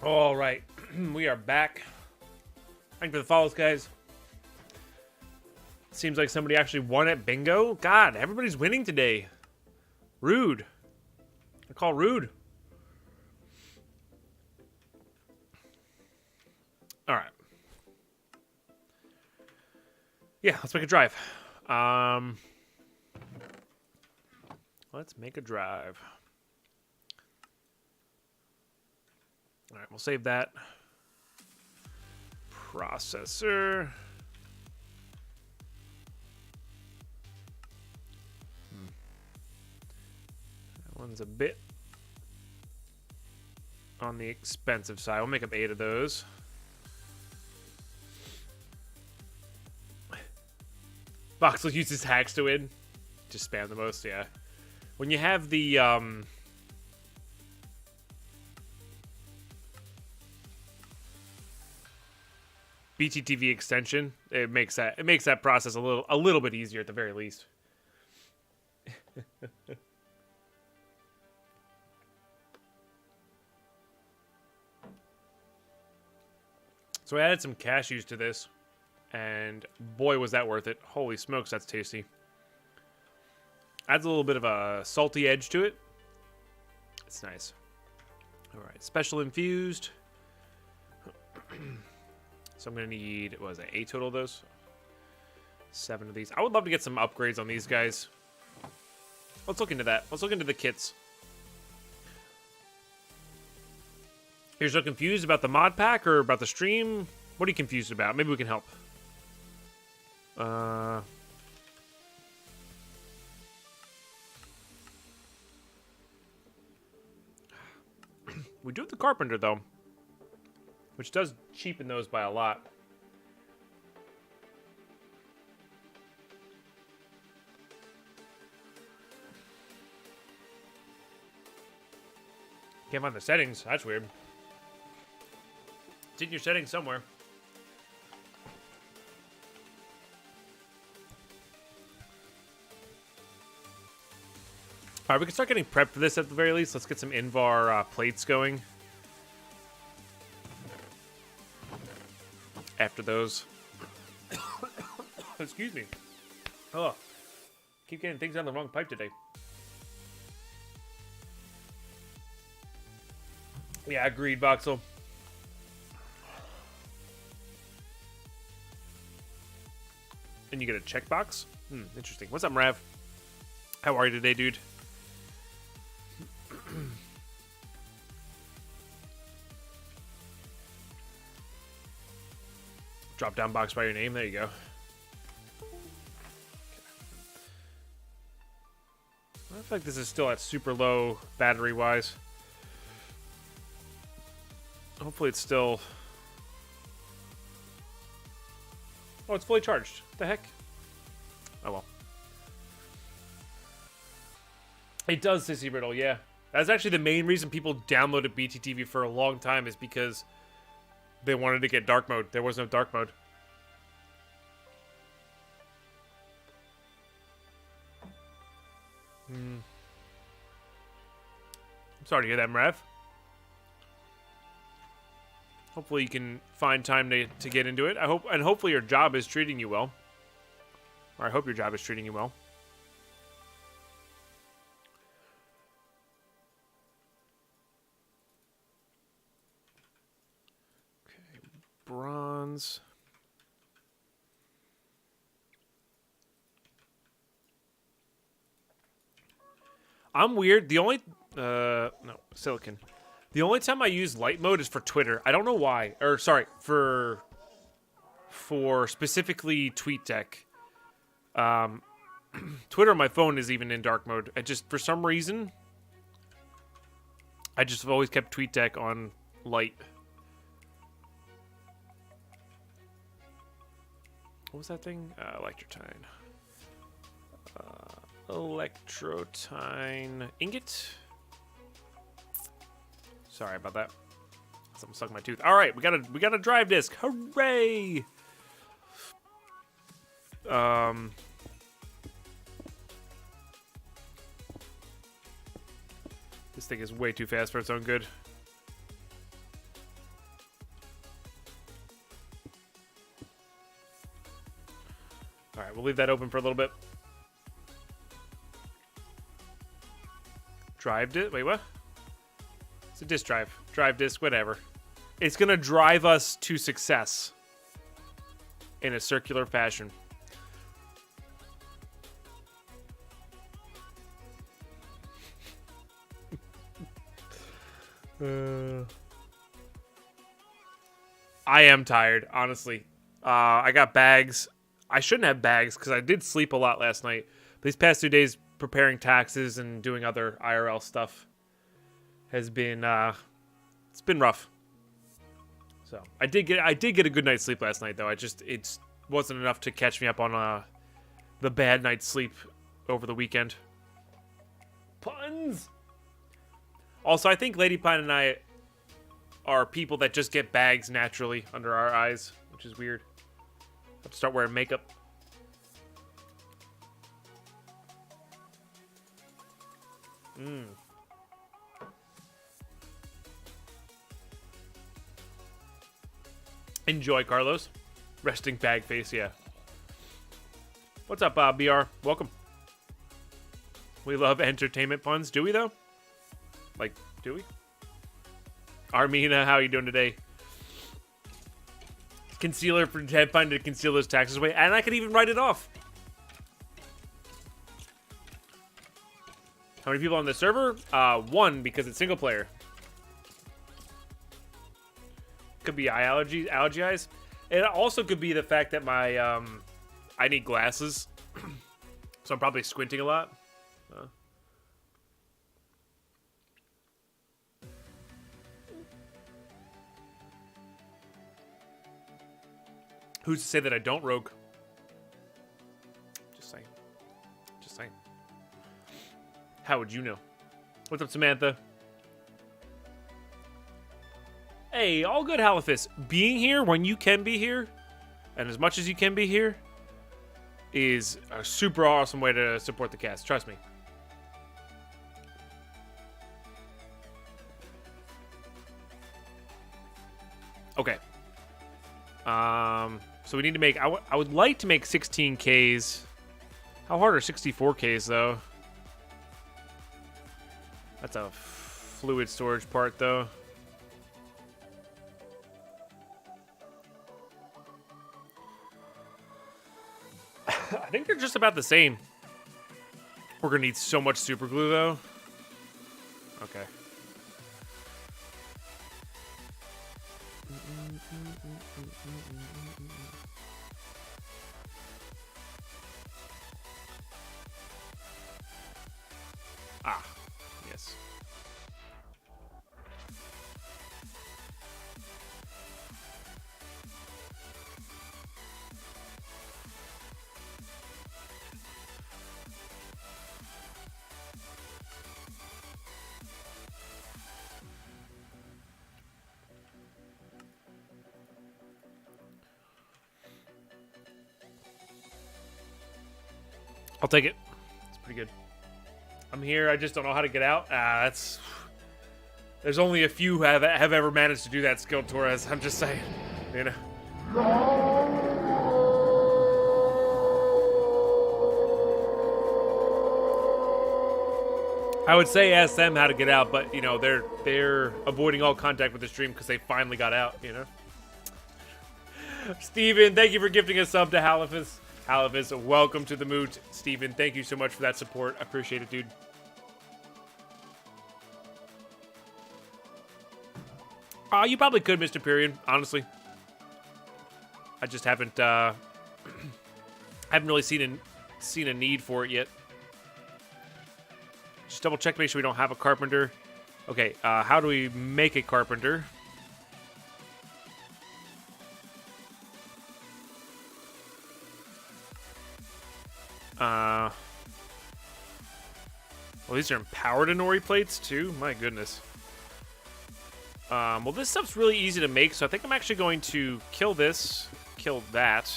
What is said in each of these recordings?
All right, we are back. Thank you for the follows, guys. Seems like somebody actually won at bingo. God, everybody's winning today. Rude. I call rude. All right. Yeah, let's make a drive. Let's make a drive. All right, we'll save that. Processor. That one's a bit on the expensive side. We'll make up 8 of those. Voxel uses hacks to win. Just spam the most, yeah. When you have the BTTV extension, it makes that process a little bit easier at the very least. So I added some cashews to this, and boy was that worth it. Holy smokes, that's tasty. Adds a little bit of a salty edge to it. It's nice. All right, special infused. So I'm gonna need, what was it, 8 total of those? 7 of these. I would love to get some upgrades on these guys. Let's look into that. Let's look into the kits. You're so confused about the mod pack or about the stream? What are you confused about? Maybe we can help. We do have the Carpenter, though. Which does cheapen those by a lot. Can't find the settings. That's weird. It's in your settings somewhere. Alright, we can start getting prepped for this at the very least. Let's get some Invar plates going. After those. Excuse me. Oh, keep getting things down the wrong pipe today. Yeah, agreed, Voxel. And you get a checkbox? Interesting. What's up, Mrav? How are you today, dude? Drop down box by your name. There you go. I feel like this is still at super low battery wise. Hopefully it's still... Oh, it's fully charged. What the heck? Oh well. It does, Sissy Riddle, yeah. That's actually the main reason people downloaded BTTV for a long time, is because they wanted to get dark mode. There was no dark mode. I'm sorry to hear that, Mrav. Hopefully you can find time to get into it. Hopefully your job is treating you well. Or I hope your job is treating you well. Okay, bronze. I'm weird. The only no, silicon. The only time I use light mode is for Twitter. I don't know why. Or sorry, for specifically TweetDeck. Twitter on my phone is even in dark mode. I just, for some reason, I just have always kept TweetDeck on light. What was that thing? Electrotine. Electrotine ingot. Sorry about that. Something stuck in my tooth. All right, we got a drive disc. Hooray! This thing is way too fast for its own good. Alright, we'll leave that open for a little bit. Drive disk? Wait, what? It's a disk drive. Drive disk, whatever. It's going to drive us to success in a circular fashion. I am tired, honestly. I got bags. I shouldn't have bags because I did sleep a lot last night. These past 2 days preparing taxes and doing other IRL stuff has been it's been rough. So I did get a good night's sleep last night though. It wasn't enough to catch me up on the bad night's sleep over the weekend. Puns. Also, I think Lady Pine and I are people that just get bags naturally under our eyes, which is weird. Have to start wearing makeup. Enjoy, Carlos. Resting bag face, yeah. What's up, BR? Welcome. We love entertainment puns. Do we, though? Like, do we? Armina, how are you doing today? Concealer for Deadpine to conceal those taxes away. And I could even write it off. How many people on the server? 1, because it's single player. Could be allergy eyes. It also could be the fact that my I need glasses, so I'm probably squinting a lot. Who's to say that I don't rogue? Just saying. Just saying. How would you know? What's up, Samantha? Hey, all good, Halifis. Being here when you can be here, and as much as you can be here, is a super awesome way to support the cast. Trust me. Okay. So we need to make... I would like to make 16Ks. How hard are 64Ks, though? That's a fluid storage part, though. I think they're just about the same. We're gonna need so much super glue, though. Okay. Ah, yes. I'll take it. It's pretty good. I'm here. I just don't know how to get out. That's... There's only a few who have ever managed to do that skill, Torres. I'm just saying. You know. I would say ask them how to get out, but, you know, they're avoiding all contact with the stream because they finally got out, you know. Steven, thank you for gifting a sub to Halifis. Halifis, welcome to the moot. Steven, thank you so much for that support. I appreciate it, dude. You probably could, Mr. Period, honestly. I just haven't really seen a need for it yet. Just double check, make sure we don't have a carpenter. Okay, how do we make a carpenter? Well, these are empowered Inori plates too. My goodness. Well, this stuff's really easy to make, so I think I'm actually going to kill this, kill that.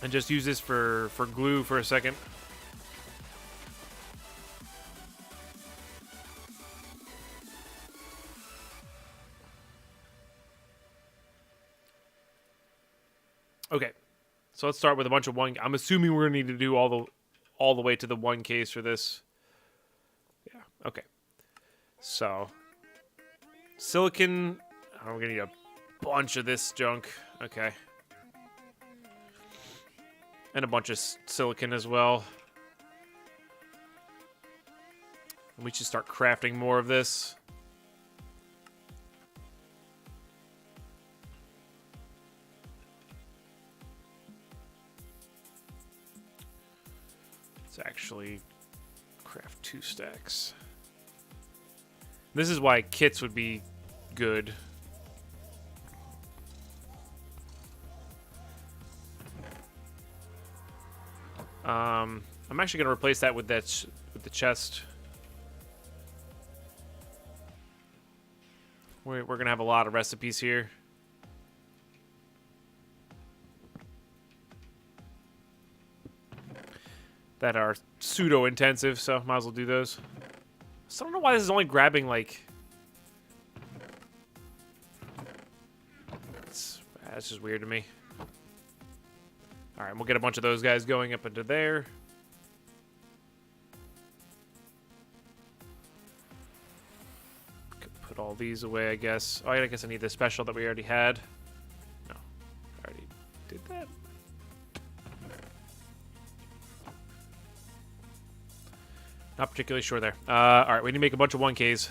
And just use this for glue for a second. Okay, so let's start with a bunch of one. I'm assuming we're gonna need to do all the way to the 1Ks for this. Yeah. Okay. So silicon. Oh, we're gonna need a bunch of this junk. Okay. And a bunch of silicon as well. We should start crafting more of this. Let's actually craft 2 stacks. This is why kits would be good. I'm actually going to replace that with with the chest. We're going to have a lot of recipes here. That are pseudo-intensive, so might as well do those. So I don't know why this is only grabbing, like... That's just weird to me. Alright, we'll get a bunch of those guys going up into there. Could put all these away, I guess. Oh, I guess I need the special that we already had. No, I already did that. Not particularly sure there. Alright, we need to make a bunch of 1Ks.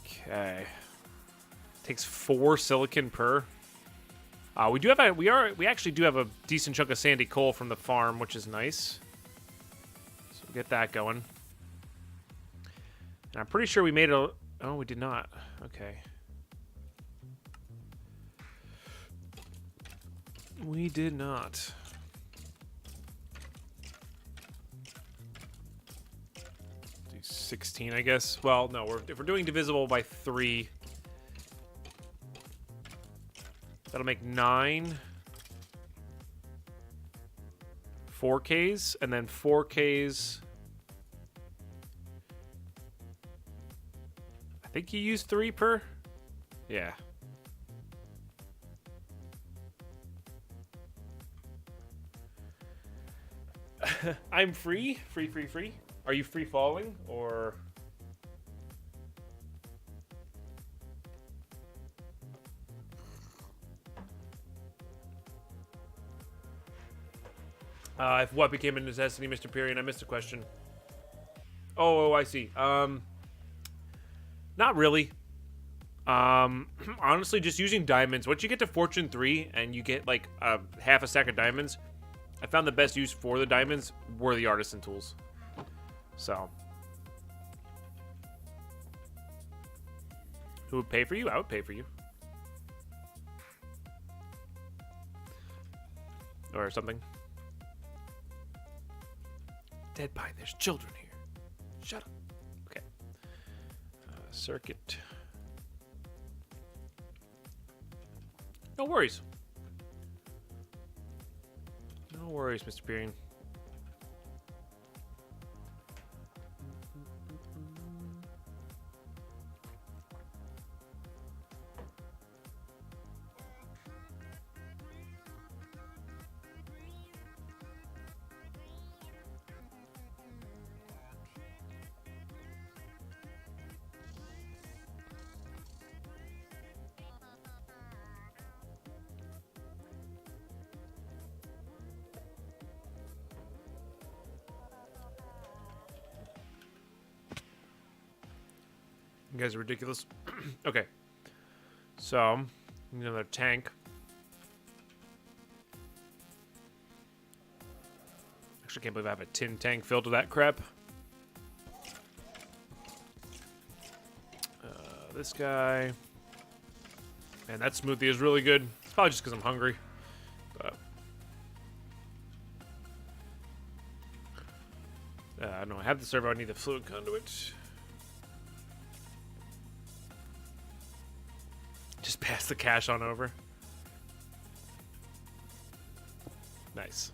Okay. Takes 4 silicon per. We actually do have a decent chunk of sandy coal from the farm, which is nice. So we'll get that going. And I'm pretty sure we made a... Oh, we did not. Okay. We did not. Do 16, I guess. Well, no, if we're doing divisible by 3... That'll make 9 4Ks, and then 4Ks. I think you used 3 per. Yeah. I'm free. Free. Are you free falling or? If what became a necessity, Mr. Period? I missed a question. Oh, I see. Not really. Honestly, just using diamonds. Once you get to Fortune 3 and you get like half a stack of diamonds, I found the best use for the diamonds were the artisan tools. So, who would pay for you? I would pay for you. Or something. Deadpine, there's children here. Shut up. Okay. Circuit. No worries. No worries, Mr. Peering. You guys are ridiculous. Okay. So, another tank. Actually, can't believe I have a tin tank filled with that crap. This guy. Man, that smoothie is really good. It's probably just because I'm hungry. But, I don't know. I have the servo. I need the fluid conduit. Just pass the cash on over. Nice.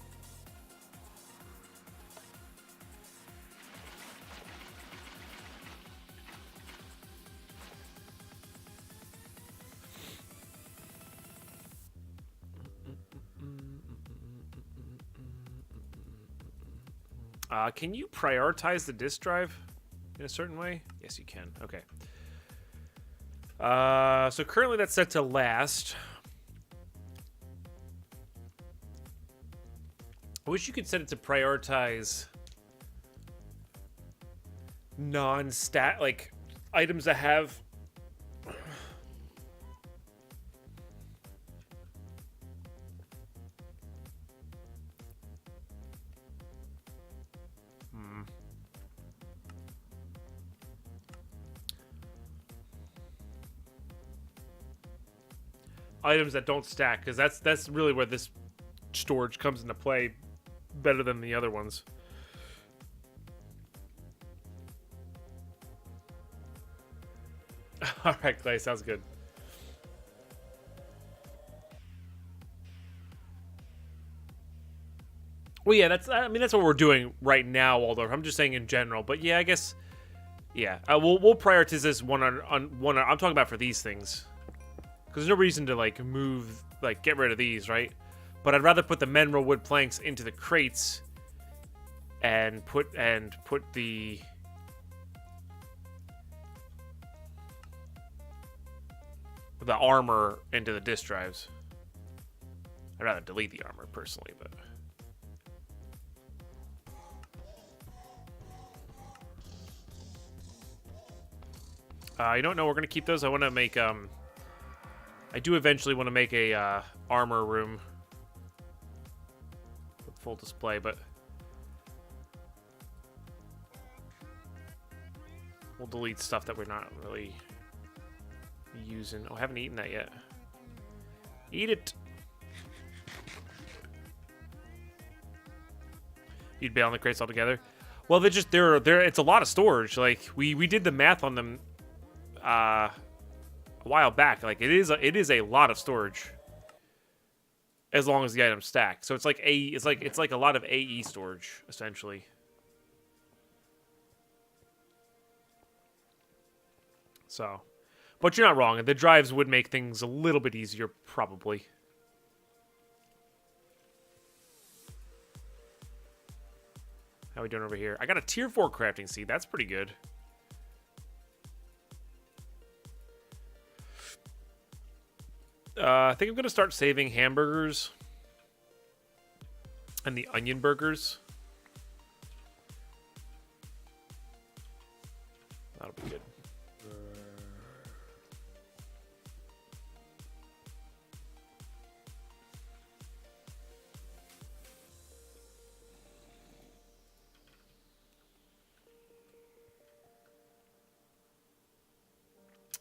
Can you prioritize the disk drive in a certain way? Yes, you can. Okay. So currently that's set to last. I wish you could set it to prioritize non-stat, like items that have. Items that don't stack, because that's really where this storage comes into play better than the other ones. All right, Clay, sounds good. Well, yeah, that's what we're doing right now, Waldorf. I'm just saying in general, but yeah, I guess, yeah, we'll prioritize this one on one. I'm talking about for these things, because there's no reason to like move, like get rid of these, right? But I'd rather put the mineral wood planks into the crates and put the armor into the disk drives. I'd rather delete the armor personally, but I don't know. We're gonna keep those. I want to make I do eventually want to make a armor room with full display, but we'll delete stuff that we're not really using. Oh, I haven't eaten that yet. Eat it. You'd bail on the crates altogether. Well, they're it's a lot of storage. Like we did the math on them a while back. Like it is a lot of storage as long as the items stack. So it's like a lot of AE storage essentially. So, but you're not wrong. The drives would make things a little bit easier, probably. How are we doing over here? I got a tier 4 crafting seed. That's pretty good. I think I'm going to start saving hamburgers and the onion burgers. That'll be good.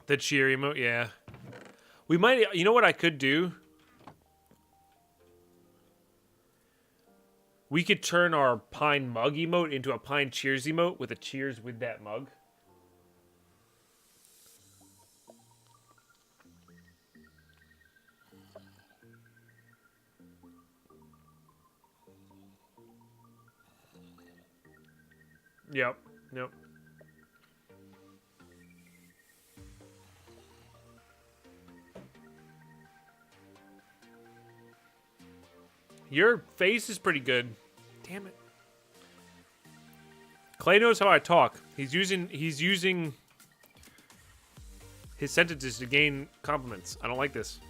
The cheer emote, yeah. We might, you know what I could do? We could turn our pine mug emote into a pine cheers emote with a cheers with that mug. Yep. Your face is pretty good. Damn it. Clay knows how I talk. He's using his sentences to gain compliments. I don't like this.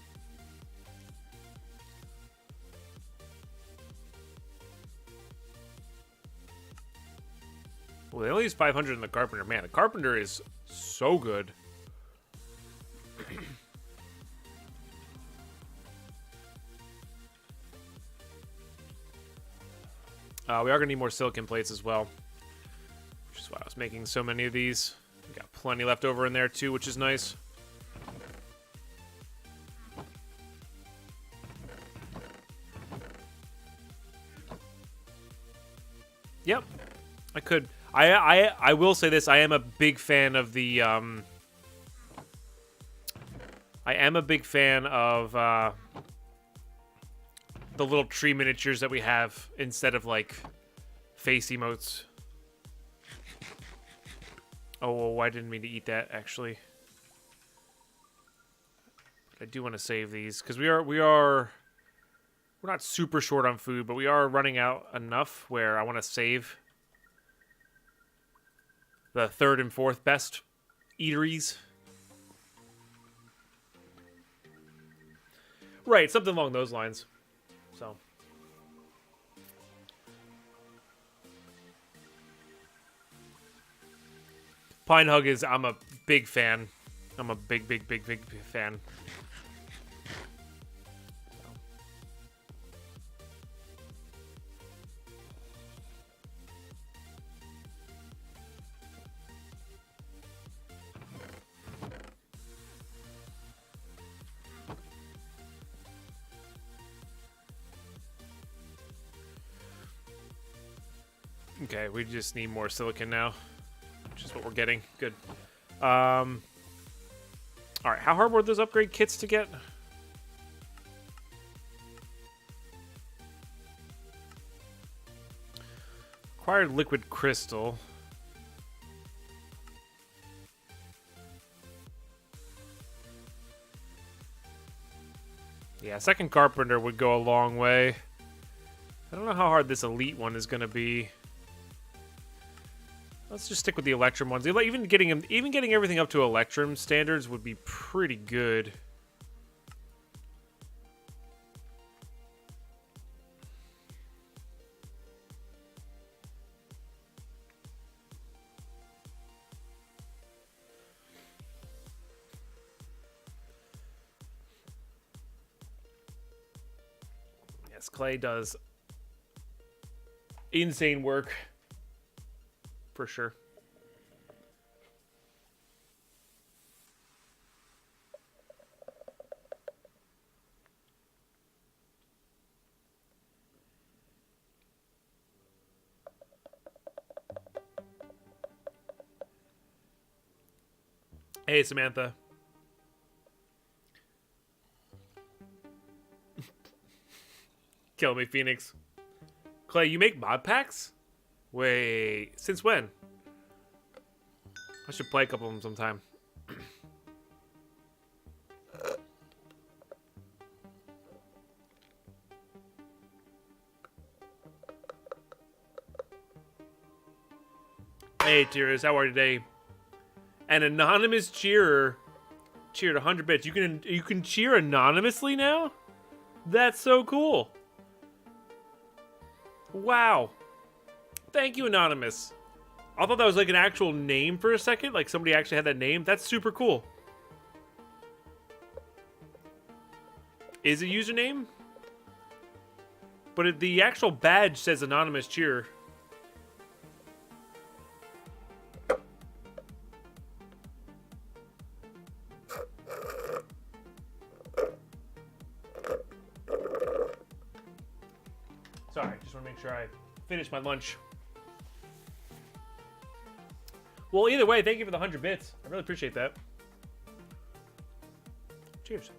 Well, they only use 500 in the Carpenter. Man, the Carpenter is so good. We are going to need more silicon plates as well. Which is why I was making so many of these. We got plenty left over in there too, which is nice. Yep. I could. I will say this. I am a big fan of the... I am a big fan of... the little tree miniatures that we have instead of like face emotes. Oh, I didn't mean to eat that actually. I do want to save these because we're not super short on food, but we are running out enough where I want to save the third and fourth best eateries. Right, something along those lines. So. Pine Hug is, I'm a big fan. I'm a big fan. Okay, we just need more silicon now, which is what we're getting. Good. All right, how hard were those upgrade kits to get? Acquired liquid crystal. Yeah, second carpenter would go a long way. I don't know how hard this elite one is going to be. Let's just stick with the Electrum ones. Even getting everything up to Electrum standards would be pretty good. Yes, Clay does insane work. For sure. Hey, Samantha. Kill me, Phoenix. Clay, you make mod packs? Wait, since when? I should play a couple of them sometime. Hey, Tears, how are you today? An anonymous cheerer cheered 100 bits. You can cheer anonymously now? That's so cool. Wow. Thank you, Anonymous. I thought that was like an actual name for a second. Like somebody actually had that name. That's super cool. Is it username? But the actual badge says Anonymous Cheer. Sorry, just want to make sure I finish my lunch. Well, either way, thank you for the 100 bits. I really appreciate that. Cheers.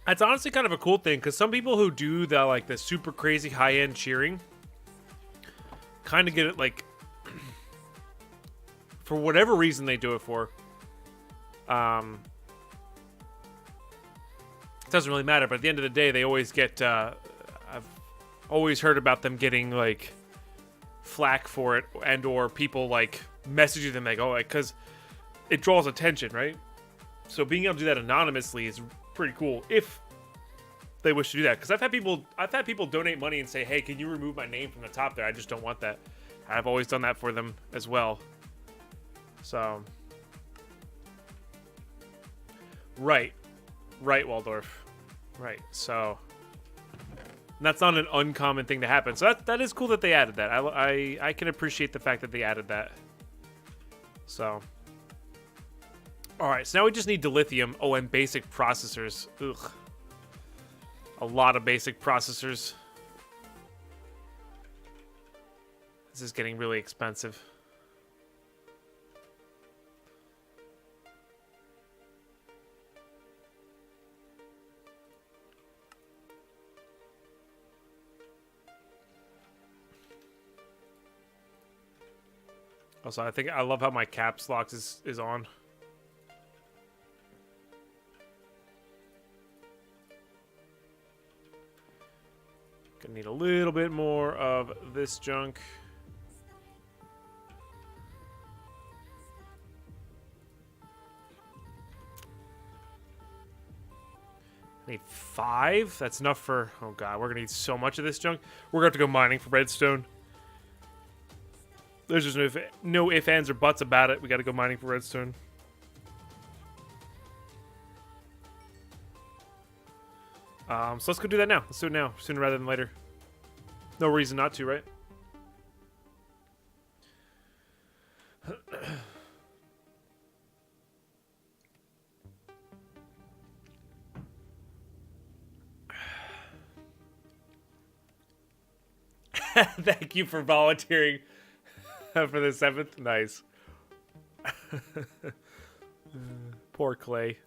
That's honestly kind of a cool thing, because some people who do the super crazy high-end cheering kind of get it, like, for whatever reason they do it for. It doesn't really matter, but at the end of the day, they always get, I've always heard about them getting, like, flack for it, and or people, like, messaging them, like, oh, like, because it draws attention, right? So being able to do that anonymously is pretty cool, if they wish to do that. Because I've had people donate money and say, hey, can you remove my name from the top there? I just don't want that. I've always done that for them as well. So, right, Waldorf, right. So that's not an uncommon thing to happen. So that is cool that they added that. I can appreciate the fact that they added that. So, all right. So now we just need dilithium. Oh, and basic processors. Ugh. A lot of basic processors. This is getting really expensive. Also, I love how my caps lock is on. Gonna need a little bit more of this junk. I need 5. That's enough for... Oh god, we're gonna need so much of this junk. We're gonna have to go mining for redstone. There's just no ifs, ands, or buts about it. We gotta go mining for redstone. So let's go do that now. Let's do it now, sooner rather than later. No reason not to, right? Thank you for volunteering for the 7th. Nice. Poor Clay.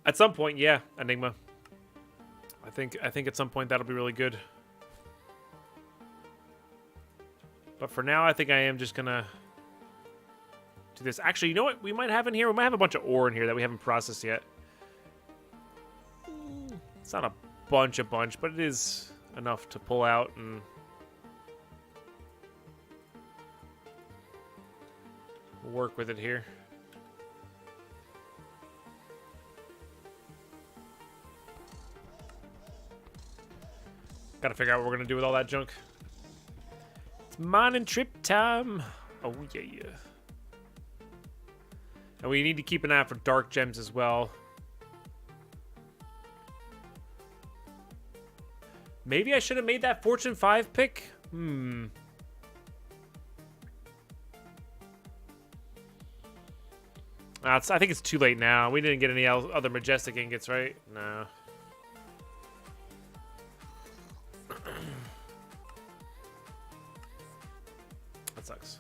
At some point, yeah, Enigma. I think at some point that'll be really good. But for now, I think I am just gonna do this. Actually, you know what we might have in here? We might have a bunch of ore in here that we haven't processed yet. It's not a bunch, but it is enough to pull out and work with it here. Gotta figure out what we're gonna do with all that junk. It's mining trip time. Oh yeah. And we need to keep an eye out for dark gems as well. Maybe I should have made that Fortune 5 pick? I think it's too late now. We didn't get any other Majestic ingots, right? No. That sucks.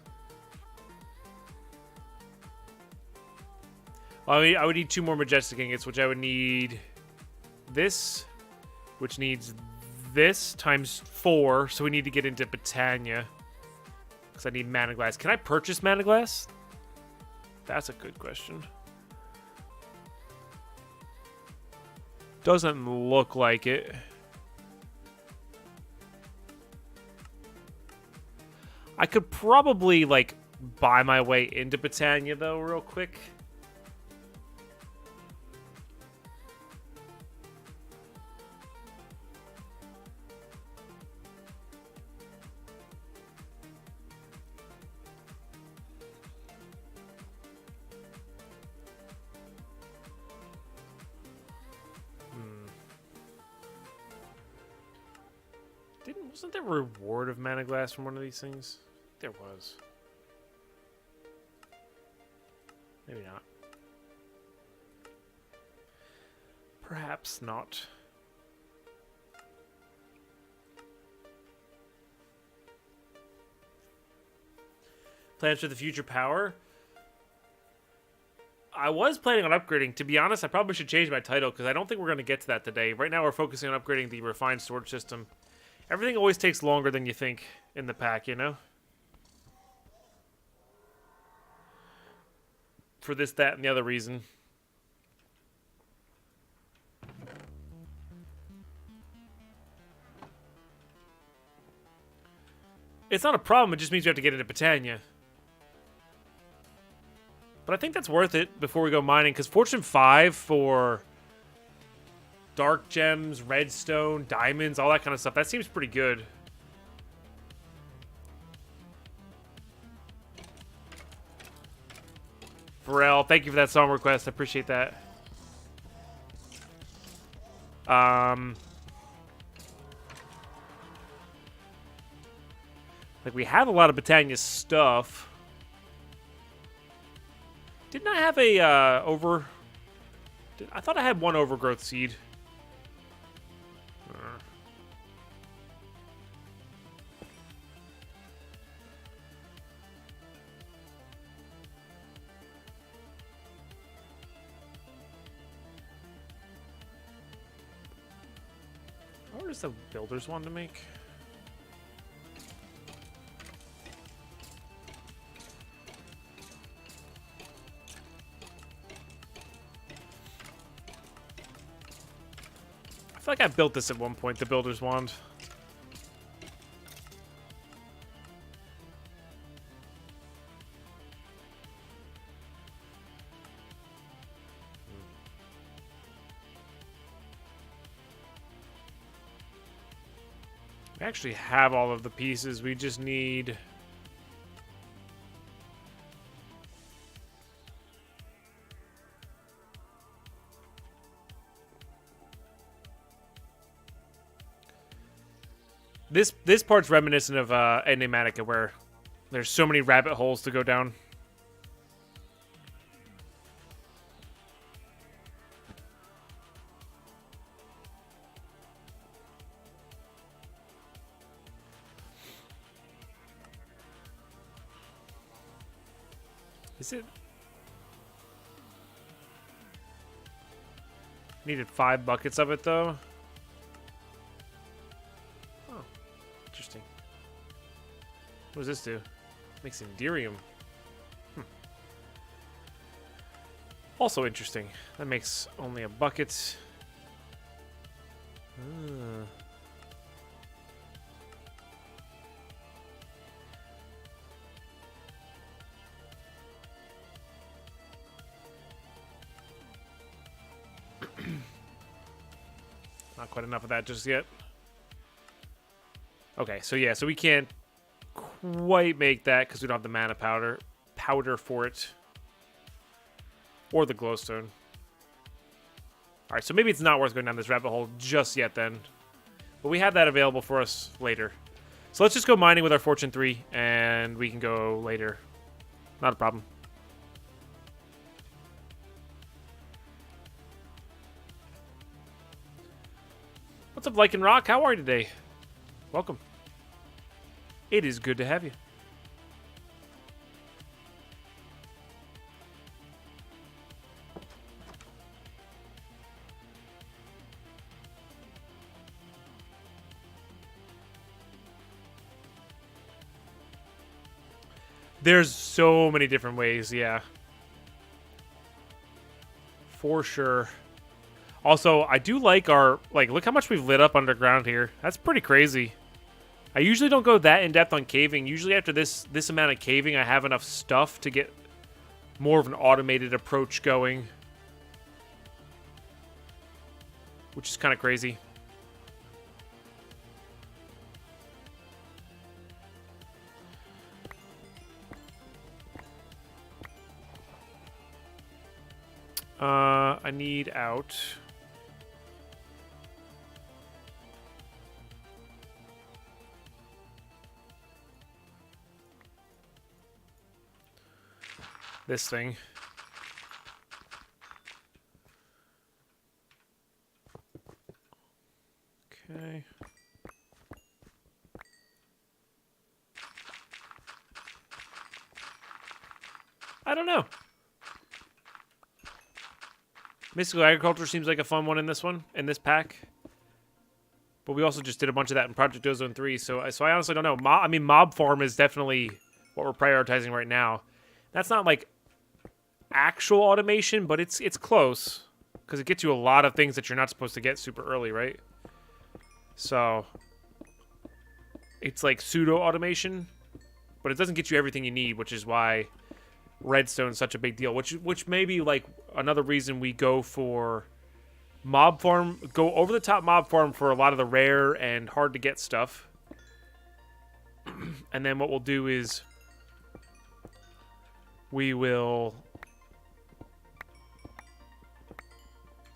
Well, I would need 2 more Majestic ingots, which I would need this, which needs this times 4, so we need to get into Britannia. Because I need mana glass. Can I purchase mana glass? That's a good question. Doesn't look like it. I could probably, like, buy my way into Britannia, though, real quick. Wasn't there a reward of mana glass from one of these things? There was. Maybe not. Perhaps not. Plans for the future power? I was planning on upgrading. To be honest, I probably should change my title because I don't think we're going to get to that today. Right now we're focusing on upgrading the refined storage system. Everything always takes longer than you think in the pack, you know? For this, that, and the other reason. It's not a problem, it just means you have to get into Britannia. But I think that's worth it before we go mining, because Fortune 5 for dark gems, redstone, diamonds, all that kind of stuff, that seems pretty good. Pharrell, thank you for that song request. I appreciate that. Like, we have a lot of Britannia stuff. Didn't I have a, I thought I had one overgrowth seed. What is the builders one to make? feel like I built this at one point, the Builder's Wand. We actually have all of the pieces. We just need... This part's reminiscent of Enigmatica, where there's so many rabbit holes to go down. Is it? Needed 5 buckets of it, though. Oh, interesting. What does this do? Makes Enderium. Also interesting. That makes only a bucket. Not quite enough of that just yet. Okay, so yeah, so we can't quite make that because we don't have the mana powder for it. Or the glowstone. Alright, so maybe it's not worth going down this rabbit hole just yet then. But we have that available for us later. So let's just go mining with our Fortune 3, and we can go later. Not a problem. What's up, Lycan Rock? How are you today? Welcome. It is good to have you. There's so many different ways, yeah. For sure. Also, I do like our... Like, look how much we've lit up underground here. That's pretty crazy. I usually don't go that in-depth on caving. Usually after this amount of caving, I have enough stuff to get more of an automated approach going. Which is kind of crazy. I need out. This thing. Okay. I don't know. Mystical Agriculture seems like a fun one in this pack. But we also just did a bunch of that in Project Ozone 3, so I honestly don't know. I mean, Mob Farm is definitely what we're prioritizing right now. That's not like actual automation, but it's close. Because it gets you a lot of things that you're not supposed to get super early, right? So, it's like pseudo-automation, but it doesn't get you everything you need, which is why Redstone's such a big deal. Which may be like another reason we go for Mob Farm, go over the top Mob Farm for a lot of the rare and hard to get stuff. And then what we'll do is we will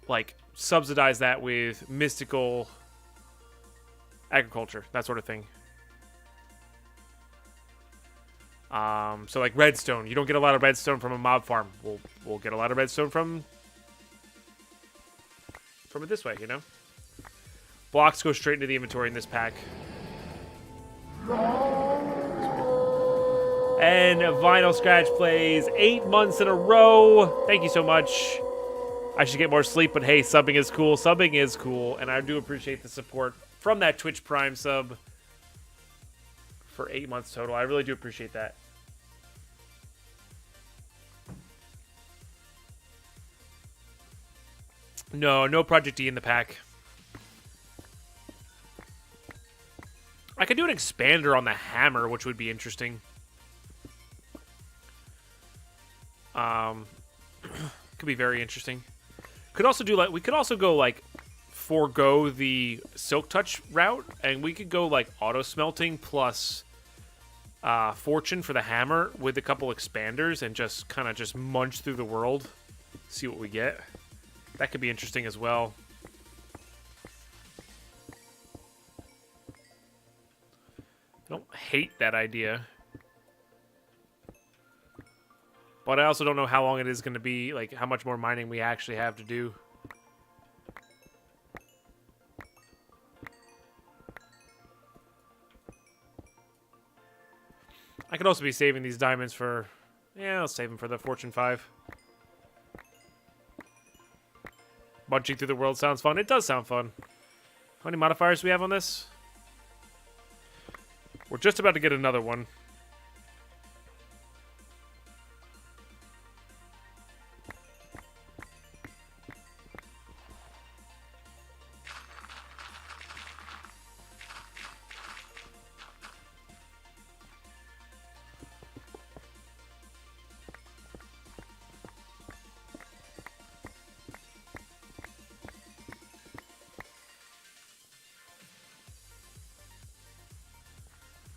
like subsidize that with mystical agriculture, that sort of thing. So like redstone, you don't get a lot of redstone from a mob farm. We'll get a lot of redstone from it this way, you know. Blocks go straight into the inventory in this pack. And Vinyl Scratch plays 8 months in a row. Thank you so much. I should get more sleep, but hey, subbing is cool. Subbing is cool, and I do appreciate the support from that Twitch Prime sub for 8 months total. I really do appreciate that. No Project D in the pack. I could do an expander on the hammer, which would be interesting. Could be very interesting. Could also do like we could also go like forego the silk touch route, and we could go like auto smelting plus fortune for the hammer with a couple expanders, and just kind of just munch through the world, see what we get. That could be interesting as well. I don't hate that idea. But I also don't know how long it is going to be, like how much more mining we actually have to do. I could also be saving these diamonds for... Yeah, I'll save them for the Fortune 5. Bunching through the world sounds fun. It does sound fun. How many modifiers do we have on this? We're just about to get another one.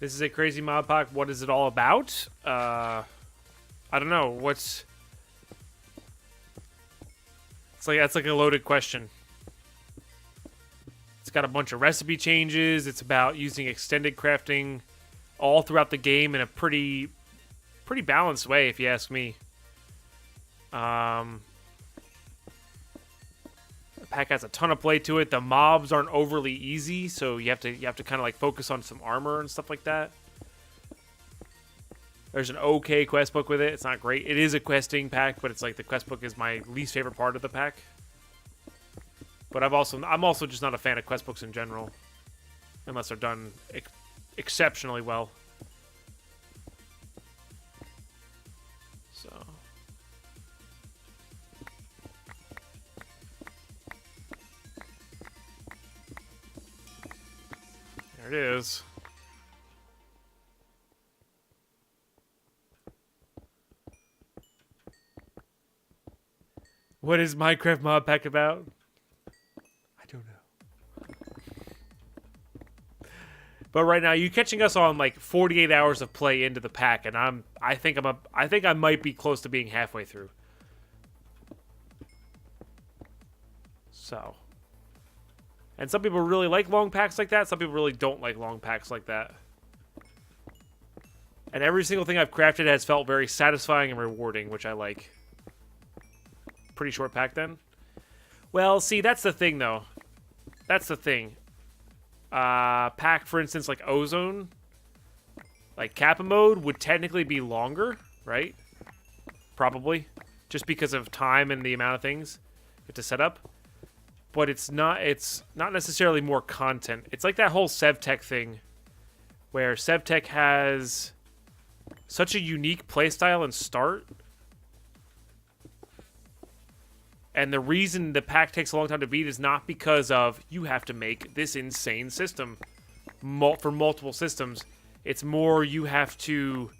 This is a crazy mod pack. What is it all about? I don't know. What's... It's like, that's like a loaded question. It's got a bunch of recipe changes. It's about using extended crafting all throughout the game in a pretty balanced way, if you ask me. The pack has a ton of play to it. The mobs aren't overly easy, so you have to kind of like focus on some armor and stuff like that. There's an okay quest book with it. It's not great. It is a questing pack, but it's like the quest book is my least favorite part of the pack. But I'm also just not a fan of quest books in general, unless they're done exceptionally well. So. There it is. What is Minecraft mod pack about? I don't know. But right now, you're catching us on like 48 hours of play into the pack, and I think I might be close to being halfway through. So. And some people really like long packs like that. Some people really don't like long packs like that. And every single thing I've crafted has felt very satisfying and rewarding, which I like. Pretty short pack then. Well, see, that's the thing, though. That's the thing. Pack, for instance, like Ozone, like Kappa mode would technically be longer, right? Probably. Just because of time and the amount of things you have to set up. But it's not necessarily more content. It's like that whole SevTech thing, where SevTech has such a unique playstyle and start, and the reason the pack takes a long time to beat is not because of you have to make this insane system for multiple systems. It's more you have to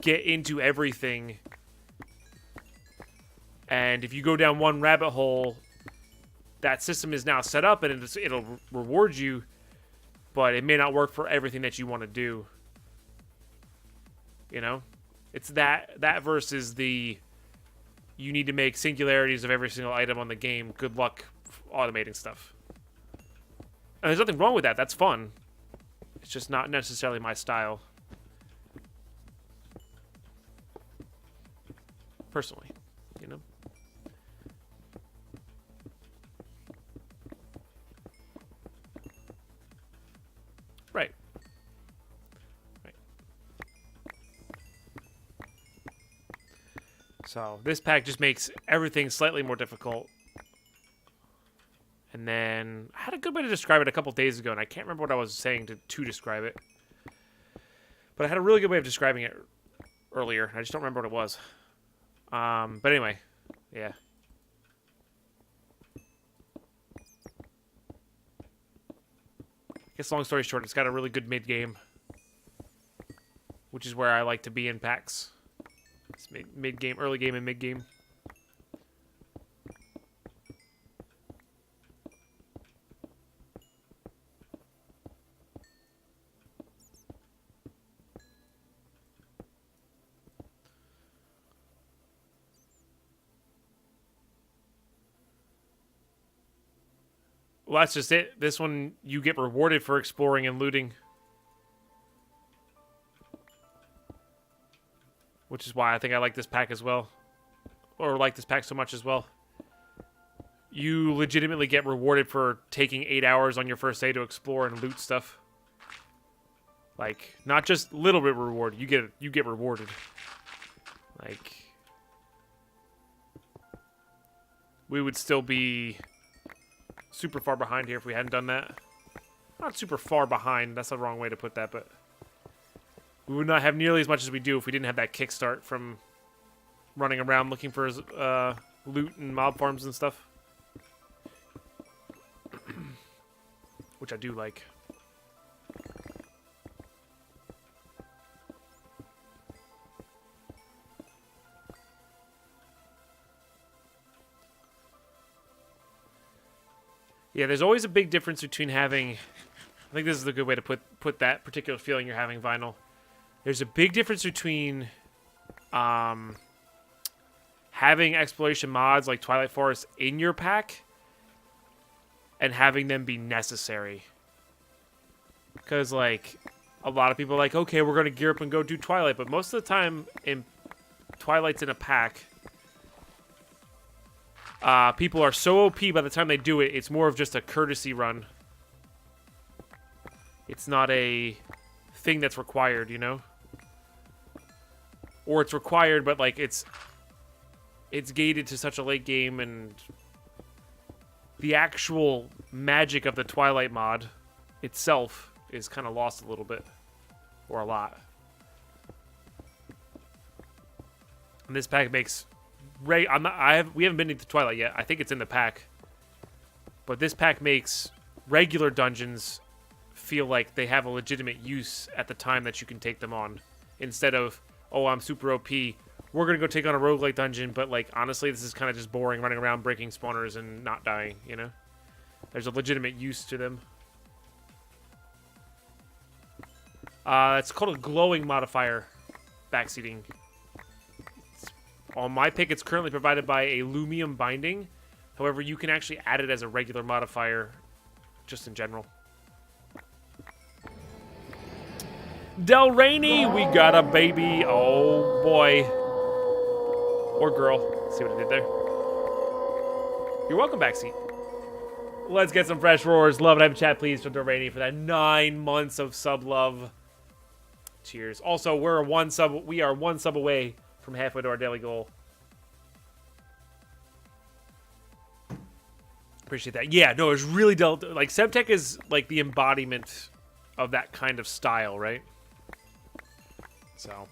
get into everything, and if you go down one rabbit hole, that system is now set up, and it'll reward you, but it may not work for everything that you want to do. You know? It's that versus the you need to make singularities of every single item on the game. Good luck automating stuff. And there's nothing wrong with that. That's fun. It's just not necessarily my style. Personally, you know? Right. Right. So this pack just makes everything slightly more difficult. And then I had a good way to describe it a couple days ago, and I can't remember what I was saying to describe it. But I had a really good way of describing it earlier. I just don't remember what it was. But anyway, yeah. guess long story short, it's got a really good mid game, which is where I like to be in packs. It's mid game, early game, and mid game. Well, that's just it. This one, you get rewarded for exploring and looting. Which is why I think I like this pack as well. Or like this pack so much as well. You legitimately get rewarded for taking 8 hours on your first day to explore and loot stuff. Like, not just little bit reward. You get rewarded. Like, we would still be super far behind here if we hadn't done that. Not super far behind, that's the wrong way to put that, but we would not have nearly as much as we do if we didn't have that kickstart from running around looking for loot and mob farms and stuff. Which I do like. Yeah, there's always a big difference between having... I think this is a good way to put that particular feeling you're having, Vinyl. There's a big difference between having exploration mods like Twilight Forest in your pack and having them be necessary. Because, like, a lot of people are like, okay, we're going to gear up and go do Twilight. But most of the time, in Twilight's in a pack... people are so OP by the time they do it, it's more of just a courtesy run. It's not a thing that's required, you know? Or it's required, but, like, it's gated to such a late game, and the actual magic of the Twilight mod itself is kind of lost a little bit. Or a lot. And this pack makes... we haven't been into Twilight yet. I think it's in the pack. But this pack makes regular dungeons feel like they have a legitimate use at the time that you can take them on. Instead of, oh, I'm super OP. We're going to go take on a roguelike dungeon, but, like, honestly, this is kind of just boring, running around breaking spawners and not dying, you know? There's a legitimate use to them. It's called a glowing modifier. Backseating. On my pick, it's currently provided by a Lumium binding. However, you can actually add it as a regular modifier, just in general. Del Rainey, we got a baby. Oh, boy. Or girl. See what I did there? You're welcome, Backseat. Let's get some fresh roars. Love and have a chat, please, from Del Rainey for that 9 months of sub love. Cheers. Also, we are one sub away from halfway to our daily goal. Appreciate that. Yeah, no, it's really like Sebtech is like the embodiment of that kind of style, right? So,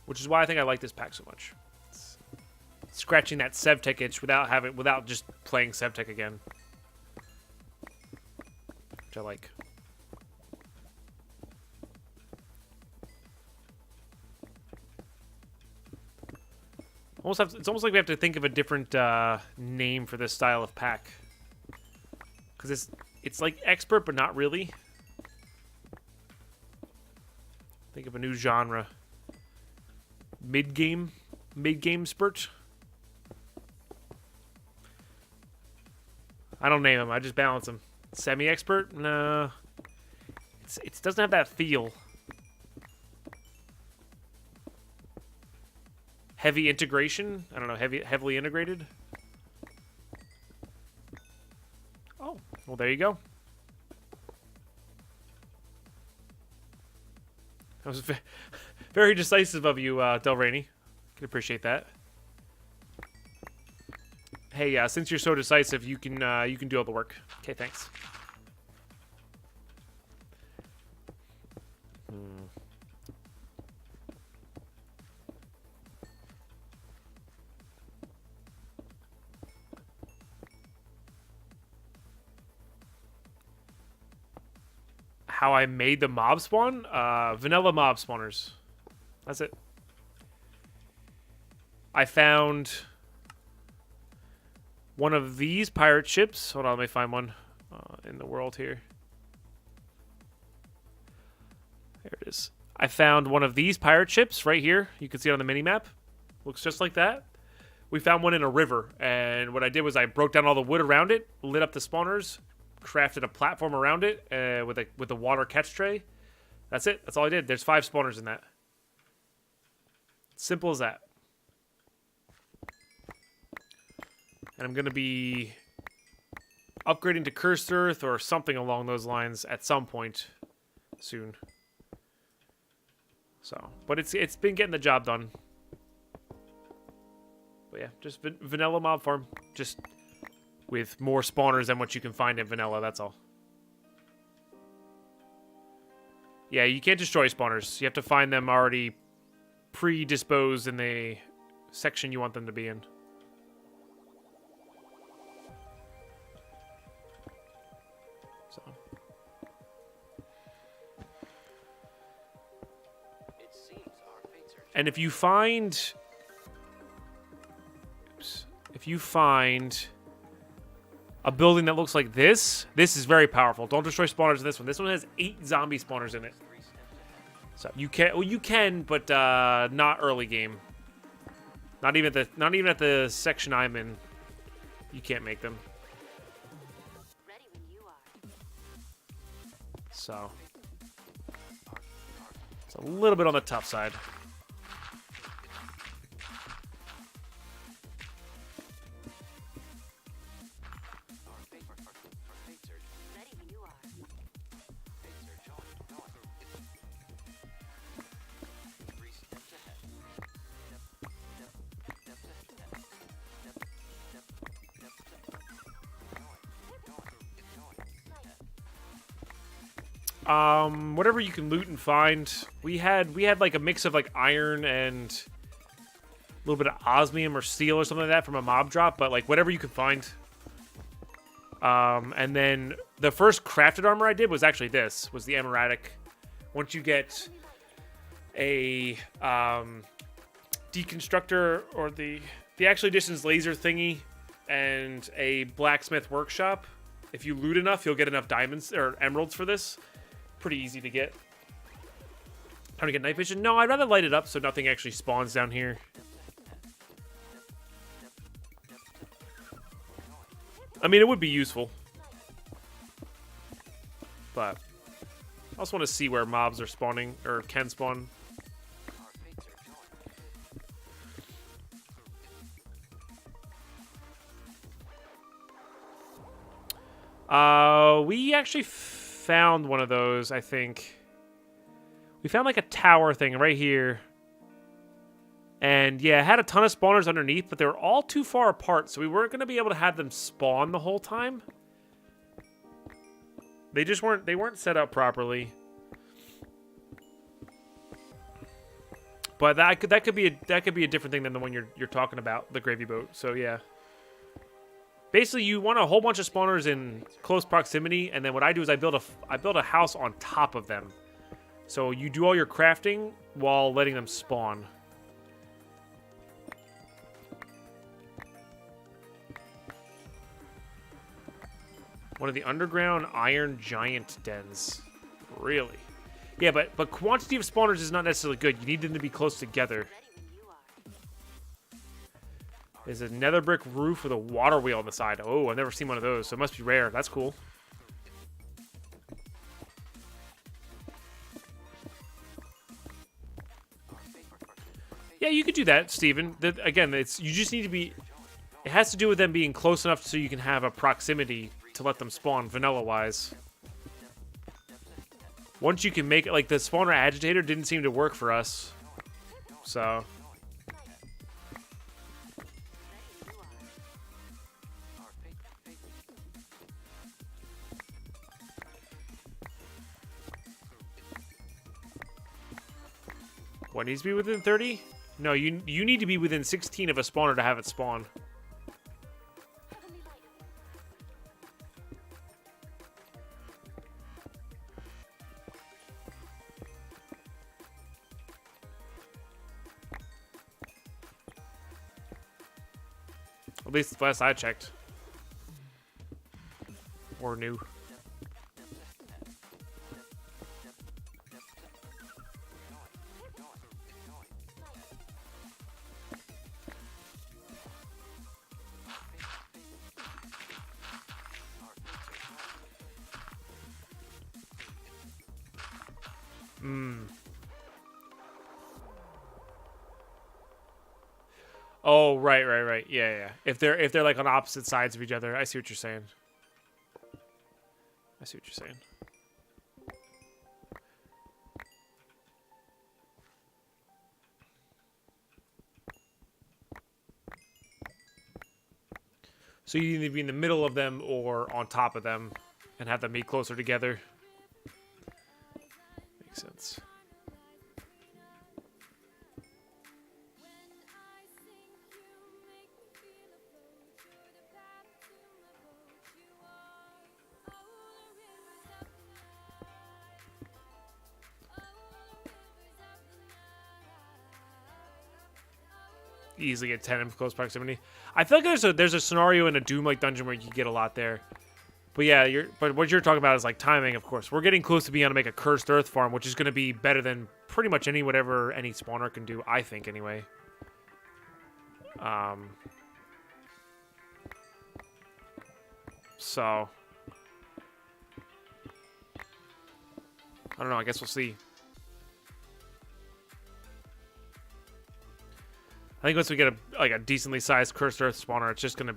which is why I think I like this pack so much. It's scratching that Sebtech itch without just playing Sebtech again, which I like. It's almost like we have to think of a different name for this style of pack. Because it's like expert, but not really. Think of a new genre. Mid-game spurt. I don't name them. I just balance them. Semi-expert? No. It doesn't have that feel. Heavy integration? I don't know, heavily integrated? Oh, well, there you go. That was very decisive of you, Del Rainey. Can appreciate that. Hey, since you're so decisive, you can do all the work. Okay, thanks. how I made the mob spawn. Vanilla mob spawners. That's it. I found one of these pirate ships. Hold on, let me find one in the world here. There it is. I found one of these pirate ships right here. You can see it on the mini-map. Looks just like that. We found one in a river, and what I did was I broke down all the wood around it, lit up the spawners, crafted a platform around it with a water catch tray. That's it. That's all I did. There's 5 spawners in that. Simple as that. And I'm going to be upgrading to Cursed Earth or something along those lines at some point soon. So, but it's been getting the job done. But yeah, just vanilla mob farm. Just with more spawners than what you can find in vanilla, that's all. Yeah, you can't destroy spawners. You have to find them already predisposed in the section you want them to be in. So. And if you find... If you find a building that looks like this is very powerful. Don't destroy spawners in this one. This one has 8 zombie spawners in it. So you can, well, you can, but not early game. Not even at the section I'm in. You can't make them. So it's a little bit on the tough side. Whatever you can loot and find. We had like a mix of like iron and a little bit of osmium or steel or something like that from a mob drop, but like whatever you can find. And then the first crafted armor I did was actually this, was the Emeradic. Once you get a deconstructor or the actual edition's laser thingy and a blacksmith workshop, if you loot enough, you'll get enough diamonds or emeralds for this. Pretty easy to get. Time to get night vision? No, I'd rather light it up so nothing actually spawns down here. I mean, it would be useful. But I also want to see where mobs are spawning, or can spawn. We actually found one of those, I think. We found like a tower thing right here. And yeah, it had a ton of spawners underneath, but they were all too far apart, so we weren't going to be able to have them spawn the whole time. They just weren't set up properly. But that could be a different thing than the one you're talking about, the gravy boat. So yeah. Basically, you want a whole bunch of spawners in close proximity, and then what I do is I build a house on top of them. So you do all your crafting while letting them spawn. One of the underground iron giant dens. Really? Yeah, but quantity of spawners is not necessarily good. You need them to be close together. There's a nether brick roof with a water wheel on the side. Oh, I've never seen one of those, so it must be rare. That's cool. Yeah, you could do that, Steven. Again, you just need to be... It has to do with them being close enough so you can have a proximity to let them spawn, vanilla-wise. Once you can make it... Like, the spawner agitator didn't seem to work for us. So... What needs to be within 30? No, you need to be within 16 of a spawner to have it spawn. At least last I checked. Or new. Oh, right. Yeah. If they're like on opposite sides of each other, I see what you're saying. So you either be in the middle of them or on top of them and have them be closer together. Makes sense. Easily get 10 in close proximity. I feel like there's a scenario in a Doom-like dungeon where you can get a lot there. But yeah, but what you're talking about is like timing, of course. We're getting close to being able to make a cursed earth farm, which is going to be better than pretty much any spawner can do, I think, anyway. So I don't know, I guess we'll see. I think once we get a decently sized cursed earth spawner, it's gonna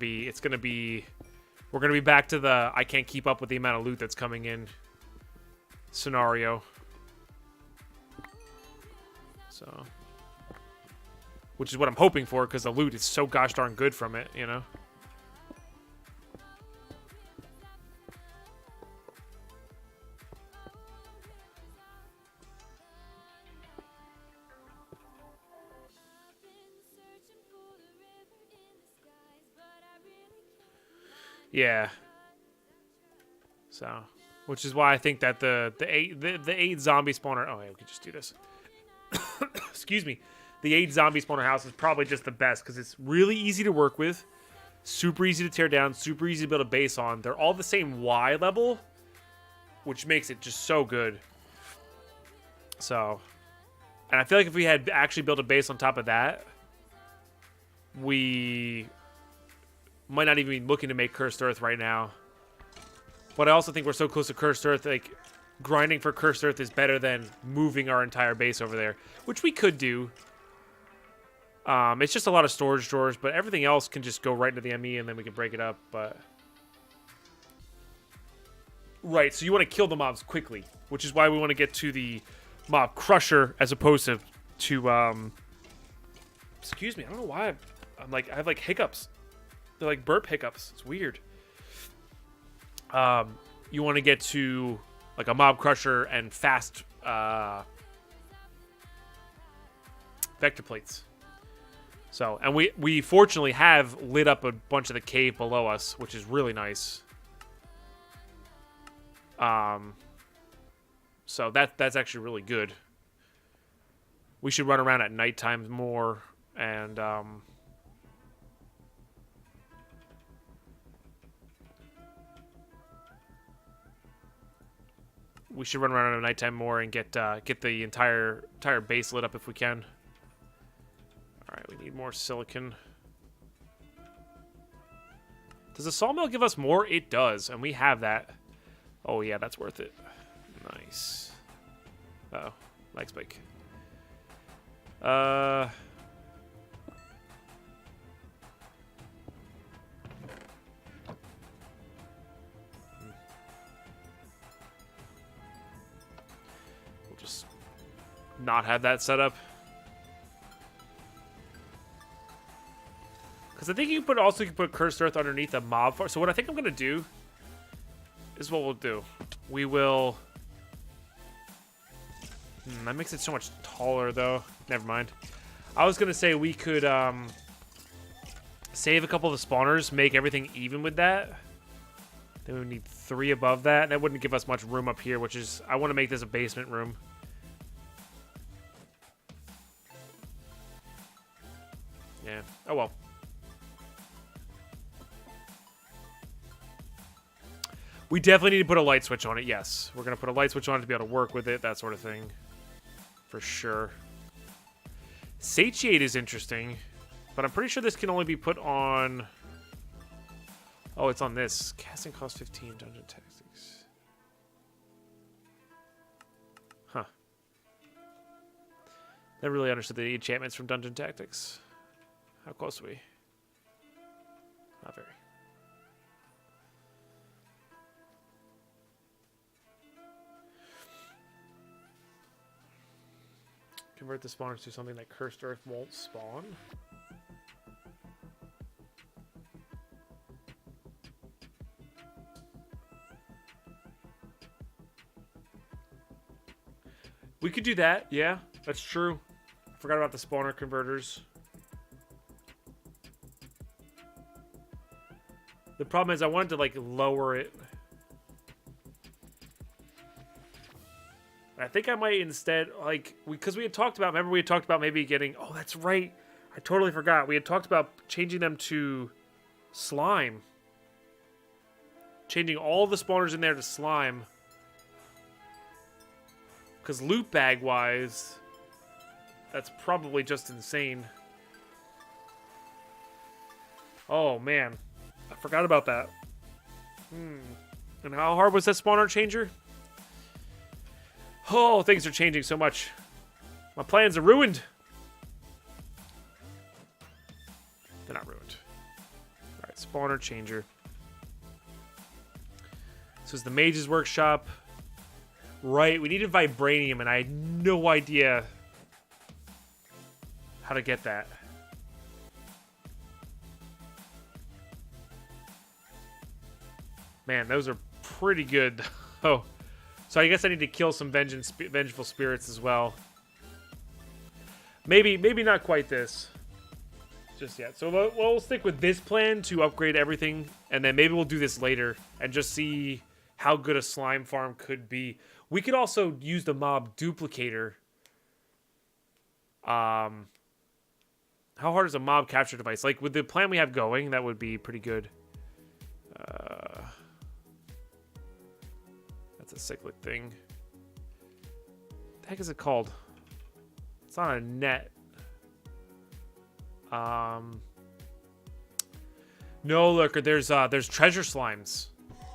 be we're gonna be back to the I can't keep up with the amount of loot that's coming in scenario. So, which is what I'm hoping for, because the loot is so gosh darn good from it, you know. Yeah. So, which is why I think that the eight zombie spawner. Oh, yeah, we could just do this. Excuse me. The 8 zombie spawner house is probably just the best because it's really easy to work with, super easy to tear down, super easy to build a base on. They're all the same Y level, which makes it just so good. So, and I feel like if we had actually built a base on top of that, we might not even be looking to make Cursed Earth right now. But I also think we're so close to Cursed Earth, like, grinding for Cursed Earth is better than moving our entire base over there, which we could do. It's just a lot of storage drawers, but everything else can just go right into the ME and then we can break it up, but... Right, so you want to kill the mobs quickly, which is why we want to get to the mob crusher as opposed to excuse me, I don't know why I have like hiccups. They're like burp hiccups. It's weird. You want to get to like a mob crusher and fast vector plates. So, and we fortunately have lit up a bunch of the cave below us, which is really nice. So that's actually really good. We should run around at nighttime more, and we should run around at nighttime more and get the entire base lit up if we can. All right, we need more silicon. Does the sawmill give us more? It does, and we have that. Oh yeah, that's worth it. Nice. Uh-oh, lag spike. We'll just not have that set up. Because I think you can put Cursed Earth underneath a mob farm. So what I think I'm going to do is what we'll do. We will... that makes it so much taller, though. Never mind. I was going to say we could save a couple of the spawners, make everything even with that. Then we would need 3 above that. That wouldn't give us much room up here, which is... I want to make this a basement room. Yeah. Oh, well. We definitely need to put a light switch on it, yes. We're going to put a light switch on it to be able to work with it, that sort of thing. For sure. Satiate is interesting, but I'm pretty sure this can only be put on... Oh, it's on this. Casting cost 15, dungeon tactics. Huh. Never really understood the enchantments from dungeon tactics. How close are we? Not very. Convert the spawners to something that Cursed Earth won't spawn. We could do that, yeah. That's true. Forgot about the spawner converters. The problem is I wanted to, like, lower it. I think I might instead, like, because we had talked about, remember we had talked about maybe getting, oh, that's right. I totally forgot. We had talked about changing them to slime. Changing all the spawners in there to slime. Because loot bag-wise, that's probably just insane. Oh, man. I forgot about that. And how hard was that spawner changer? Oh, things are changing so much. My plans are ruined. They're not ruined. Alright, spawner changer. This is the Mage's Workshop. Right, we needed vibranium, and I had no idea how to get that. Man, those are pretty good. Oh, so I guess I need to kill some vengeful spirits as well. Maybe not quite this just yet. So we'll stick with this plan to upgrade everything, and then maybe we'll do this later and just see how good a slime farm could be. We could also use the mob duplicator. How hard is a mob capture device? Like, with the plan we have going, that would be pretty good. That's a cyclic thing. What the heck is it called? It's not a net. No, look, there's treasure slimes.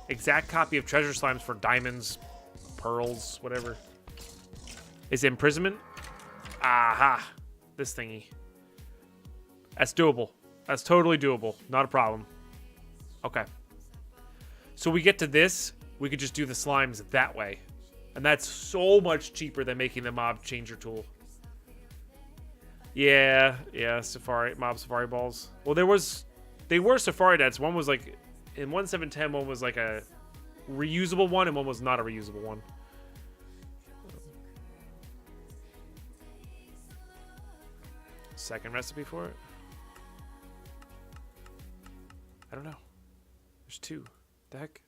Exact copy of treasure slimes for diamonds, pearls, whatever. Is it imprisonment? Aha. This thingy. That's doable. That's totally doable. Not a problem. Okay. So we get to this, we could just do the slimes that way. And that's so much cheaper than making the mob changer tool. Yeah, mob safari balls. Well, they were safari nets. One was like, in 1.7.10, one was like a reusable one, and one was not a reusable one. Second recipe for it? I don't know. There's two. The heck?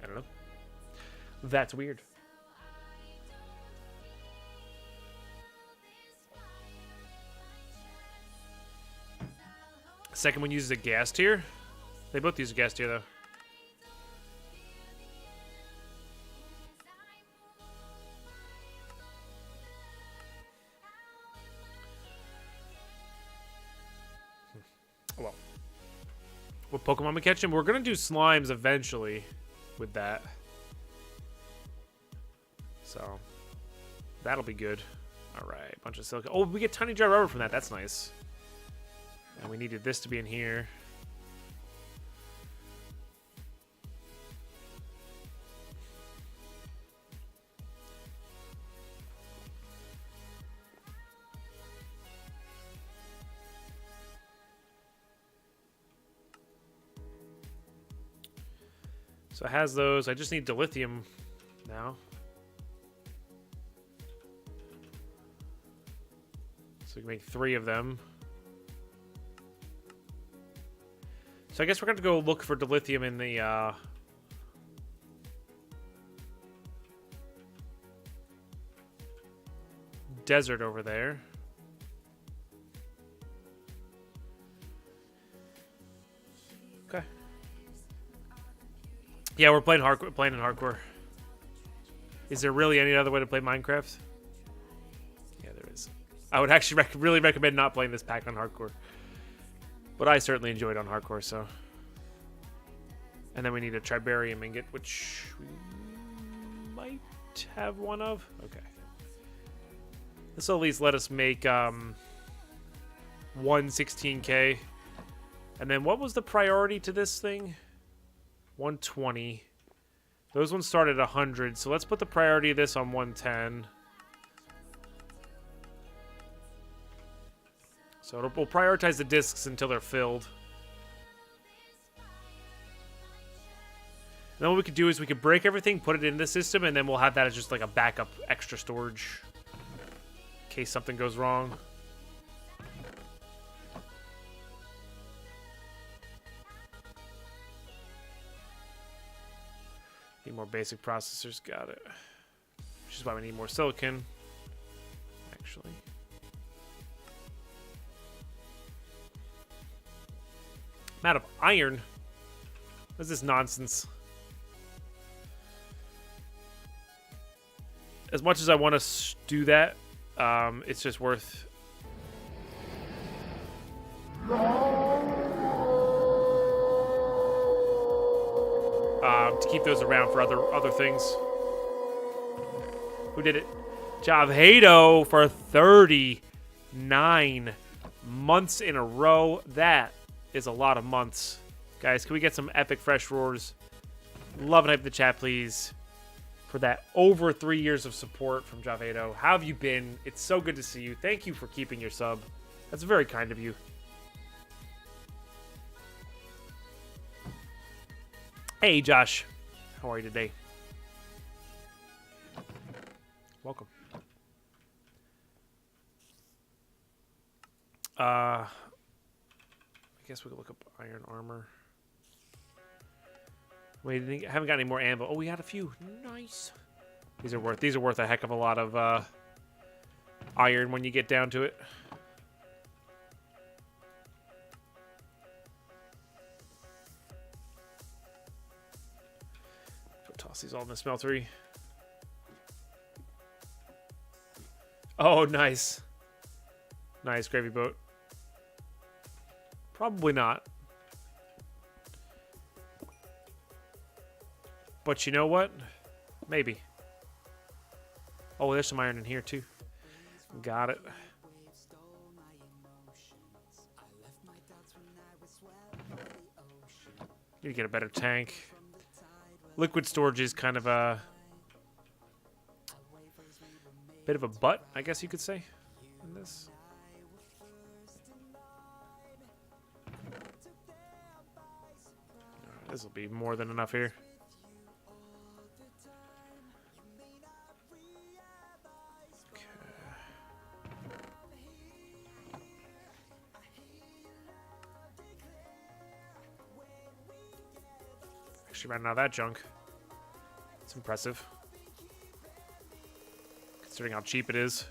I don't know. That's weird. Second one uses a gas tier. They both use a gas tier, though. Well, what Pokemon we catch him? We're gonna do slimes eventually with that. So that'll be good. All right, bunch of silicon. Oh, we get tiny dry rubber from that. That's nice. And we needed this to be in here. So it has those. I just need dilithium now. So we can make 3 of them. So I guess we're going to go look for dilithium in the desert over there. Yeah, we're playing hardcore. Playing in hardcore. Is there really any other way to play Minecraft? Yeah, there is. I would actually really recommend not playing this pack on hardcore. But I certainly enjoyed on hardcore, so. And then we need a Tribarium ingot, which we might have one of. Okay. This will at least let us make 116K. And then what was the priority to this thing? 120. Those ones start at 100, so let's put the priority of this on 110. So we'll prioritize the discs until they're filled. And then what we could do is we could break everything, put it in the system, and then we'll have that as just like a backup extra storage in case something goes wrong. Need more basic processors, got it. Which is why we need more silicon, actually. I'm out of iron. What's this nonsense? As much as I want to do that, it's just worth... to keep those around for other things. Who did it? Javhado for 39 months in a row. That is a lot of months. Guys, can we get some epic fresh roars? Love and hype the chat, please. For that over 3 years of support from Javhado. How have you been? It's so good to see you. Thank you for keeping your sub. That's very kind of you. Hey, Josh. How are you today? Welcome. I guess we could look up iron armor. Wait, haven't got any more anvil. Oh, we had a few. Nice. These are worth a heck of a lot of iron when you get down to it. Toss these all in the smeltery. Oh, nice. Nice gravy boat. Probably not. But you know what? Maybe. Oh, there's some iron in here too. Got it. Need to get a better tank. Liquid storage is kind of a bit of a butt, I guess you could say, in this. This will be more than enough here. Okay. Actually ran out of that junk. It's impressive. Considering how cheap it is.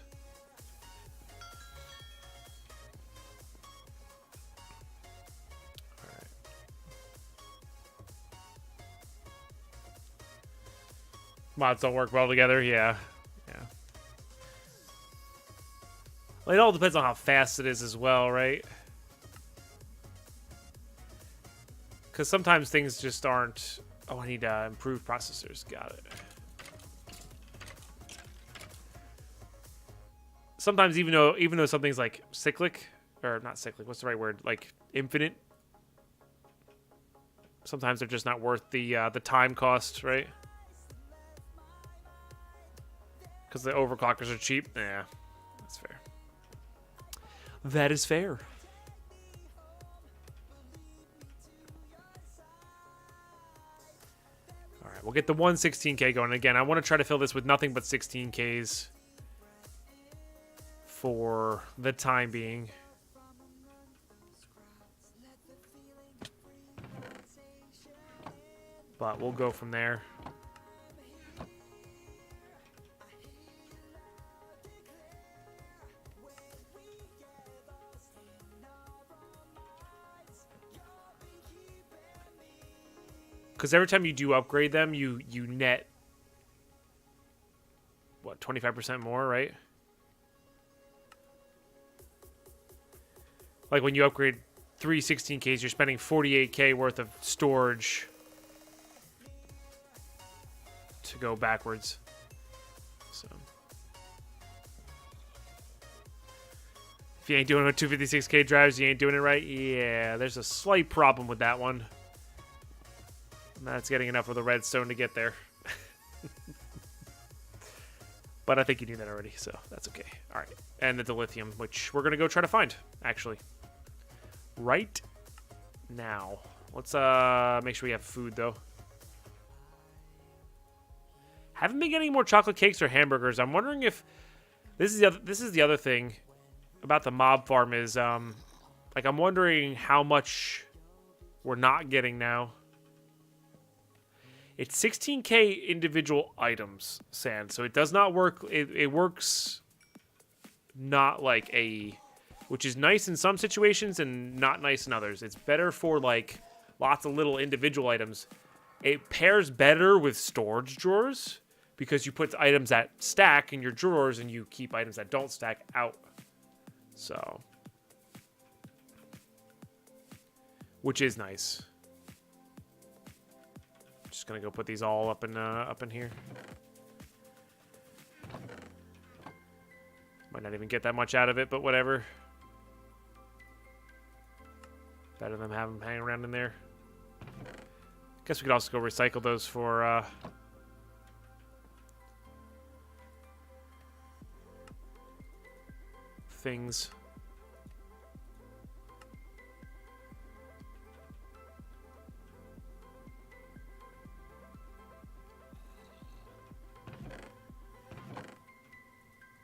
Alright. Mods don't work well together, yeah. Yeah. Well, it all depends on how fast it is as well, right? Because sometimes things just aren't... Oh, I need improved processors. Got it. Sometimes even though something's like cyclic, or not cyclic, what's the right word? Like infinite. Sometimes they're just not worth the time cost, right? Because the overclockers are cheap. Yeah, that's fair. That is fair. We'll get the 116K going. Again, I want to try to fill this with nothing but 16Ks for the time being. But we'll go from there. Because every time you do upgrade them, you net, what, 25% more, right? Like when you upgrade 3 16Ks, you're spending 48K worth of storage to go backwards. So if you ain't doing it with 256K drives, you ain't doing it right. Yeah, there's a slight problem with that one. That's getting enough of the redstone to get there. But I think you knew that already, so that's okay. All right, and the dilithium, which we're gonna go try to find, actually, right now. Let's make sure we have food though. Haven't been getting more chocolate cakes or hamburgers. I'm wondering if this is the other thing about the mob farm is like I'm wondering how much we're not getting now. It's 16K individual items, Sand, so it does not work. It works not like a, which is nice in some situations and not nice in others. It's better for like lots of little individual items. It pairs better with storage drawers because you put items that stack in your drawers and you keep items that don't stack out. So, which is nice. Just gonna go put these all up in here. Might not even get that much out of it, but whatever. Better than having them hang around in there. Guess we could also go recycle those for things.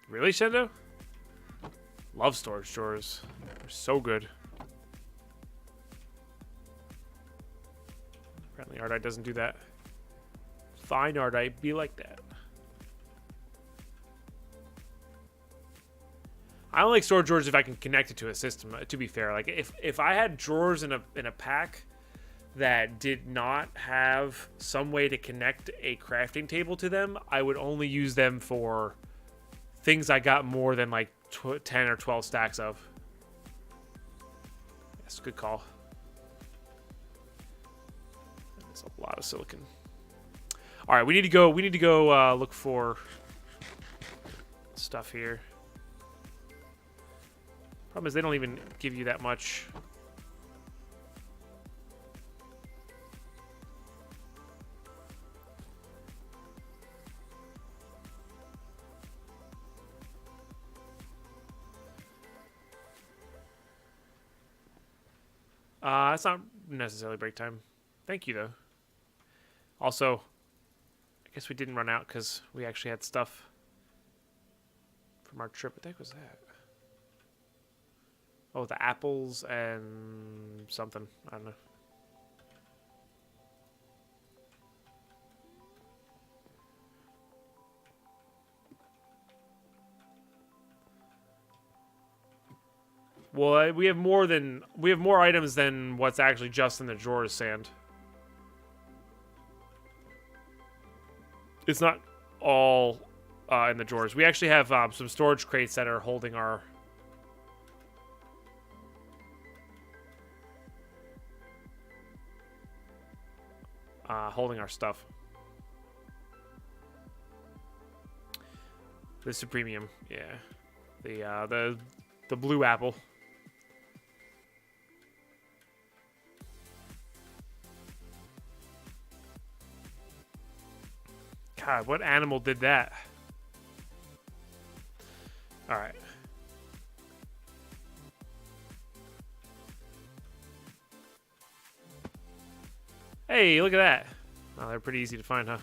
Really, Shendo? Love storage drawers. They're so good. Apparently Ardite doesn't do that. Fine, Ardite, be like that. I don't like storage drawers if I can connect it to a system, to be fair. Like, if I had drawers in a pack that did not have some way to connect a crafting table to them, I would only use them for things I got more than like 10 or 12 stacks of. That's a good call. That's a lot of silicon. All right, we need to go. We need to go look for stuff here. Problem is they don't even give you that much. It's not necessarily break time. Thank you, though. Also, I guess we didn't run out because we actually had stuff from our trip. What the heck was that? Oh, the apples and something. I don't know. Well, we have more items than what's actually just in the drawers, Sand. It's not all in the drawers. We actually have some storage crates that are holding our stuff. This is premium, yeah. The blue apple. God, what animal did that? All right. Hey, look at that. Oh, they're pretty easy to find, huh?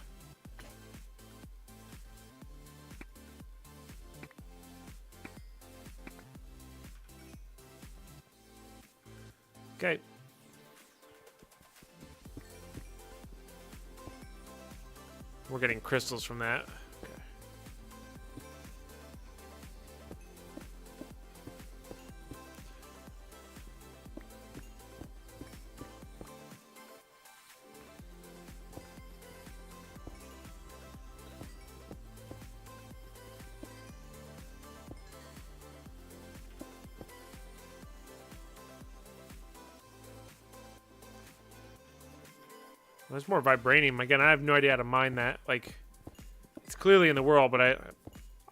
Okay. We're getting crystals from that. Okay. There's more vibranium. Again, I have no idea how to mine that. Like, it's clearly in the world, but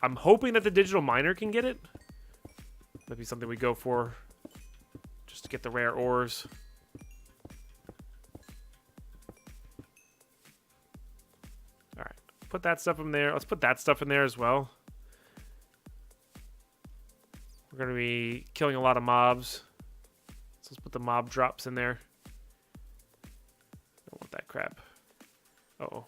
I'm hoping that the digital miner can get it. That'd be something we go for, just to get the rare ores. All right, put that stuff in there. Let's put that stuff in there as well. We're gonna be killing a lot of mobs, so let's put the mob drops in there. Don't want that crap. Uh-oh.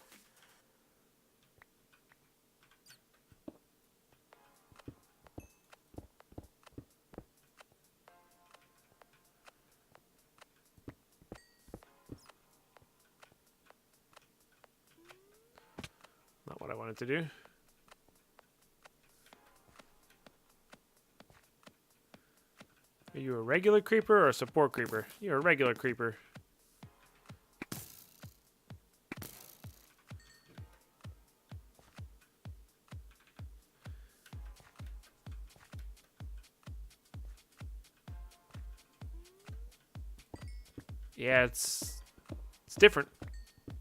Not what I wanted to do. Are you a regular creeper or a support creeper? You're a regular creeper. Yeah, it's different.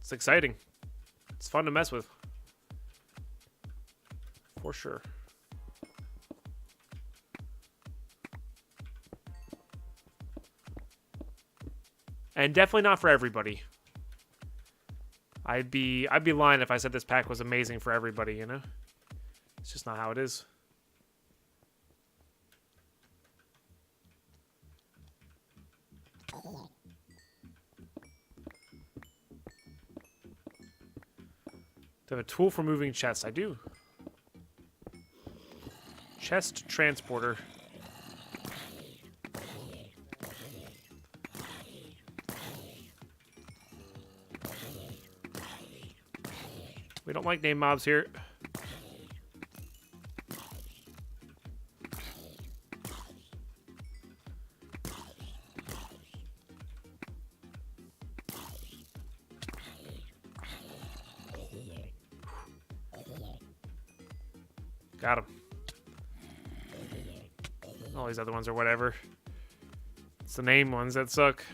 It's exciting. It's fun to mess with. For sure. And definitely not for everybody. I'd be lying if I said this pack was amazing for everybody, you know? It's just not how it is. Do I have a tool for moving chests? I do. Chest transporter. We don't like name mobs here. Got him. All these other ones are whatever. It's the name ones that suck.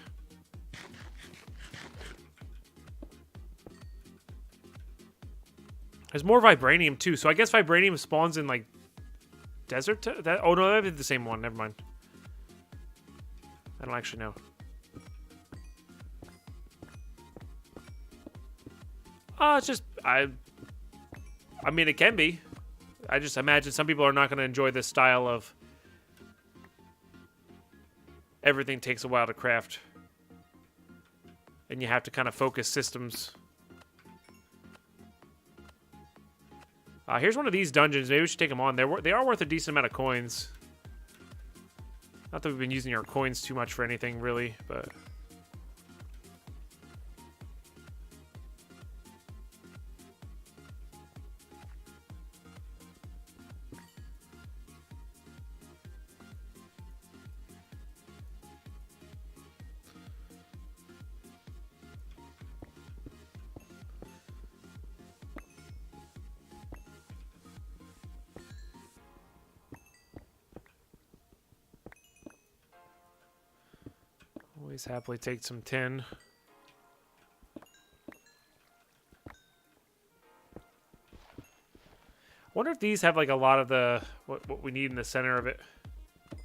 There's more vibranium too, so I guess vibranium spawns in like desert. Oh no, that'd be the same one. Never mind. I don't actually know. It's just I mean, it can be. I just imagine some people are not going to enjoy this style of everything takes a while to craft, and you have to kind of focus systems. Here's one of these dungeons. Maybe we should take them on. They are worth a decent amount of coins. Not that we've been using our coins too much for anything, really, but... always happily take some tin. I wonder if these have like a lot of the what we need in the center of it.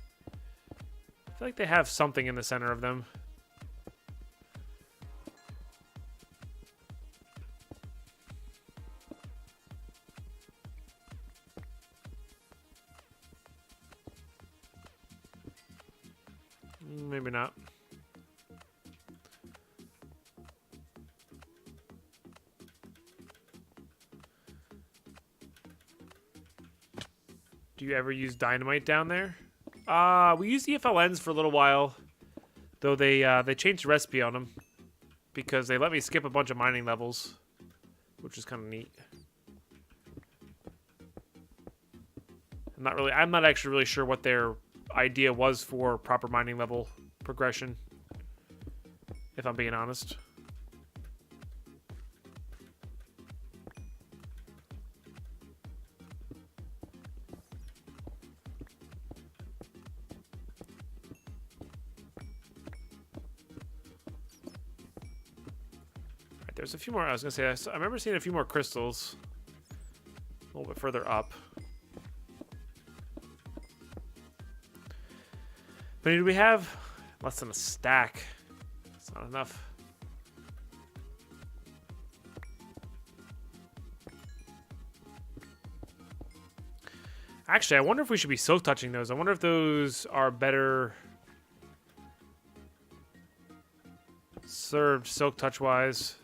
I feel like they have something in the center of them. Maybe not. Do you ever use dynamite down there? We used the FLNs for a little while, though they changed the recipe on them because they let me skip a bunch of mining levels, which is kind of neat. I'm not actually really sure what their idea was for proper mining level progression, if I'm being honest. There's a few more. I was gonna say. I remember seeing a few more crystals. A little bit further up. But do we have less than a stack? It's not enough. Actually, I wonder if we should be silk touching those. I wonder if those are better served silk touch wise.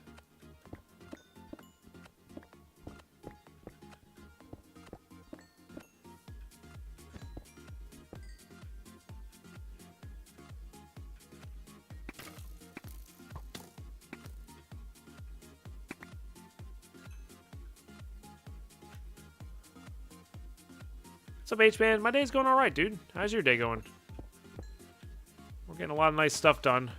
What's up, H-Man? My day's going all right, dude. How's your day going? We're getting a lot of nice stuff done.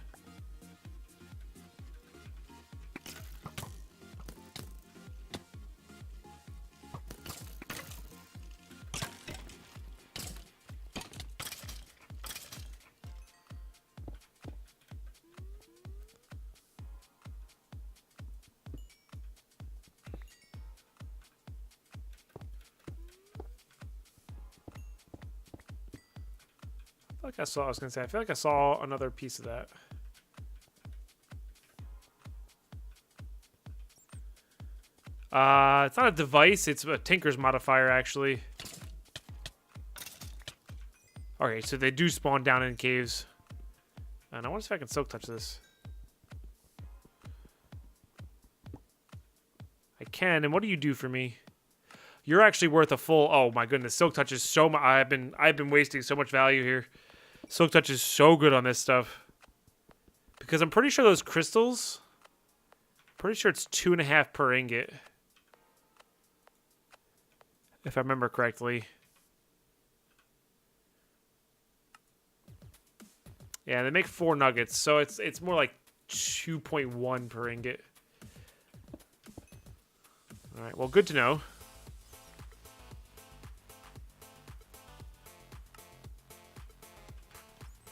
I was gonna say, I feel like I saw another piece of that. It's not a device, it's a Tinker's modifier, actually. Okay, so they do spawn down in caves. And I wonder if I can silk touch this. I can, and what do you do for me? You're actually worth a full, oh my goodness, silk touch is so much, I've been wasting so much value here. Silk touch is so good on this stuff. Because I'm pretty sure those crystals, pretty sure it's 2.5 per ingot. If I remember correctly. Yeah, they make 4 nuggets, so it's more like 2.1 per ingot. Alright, well, good to know.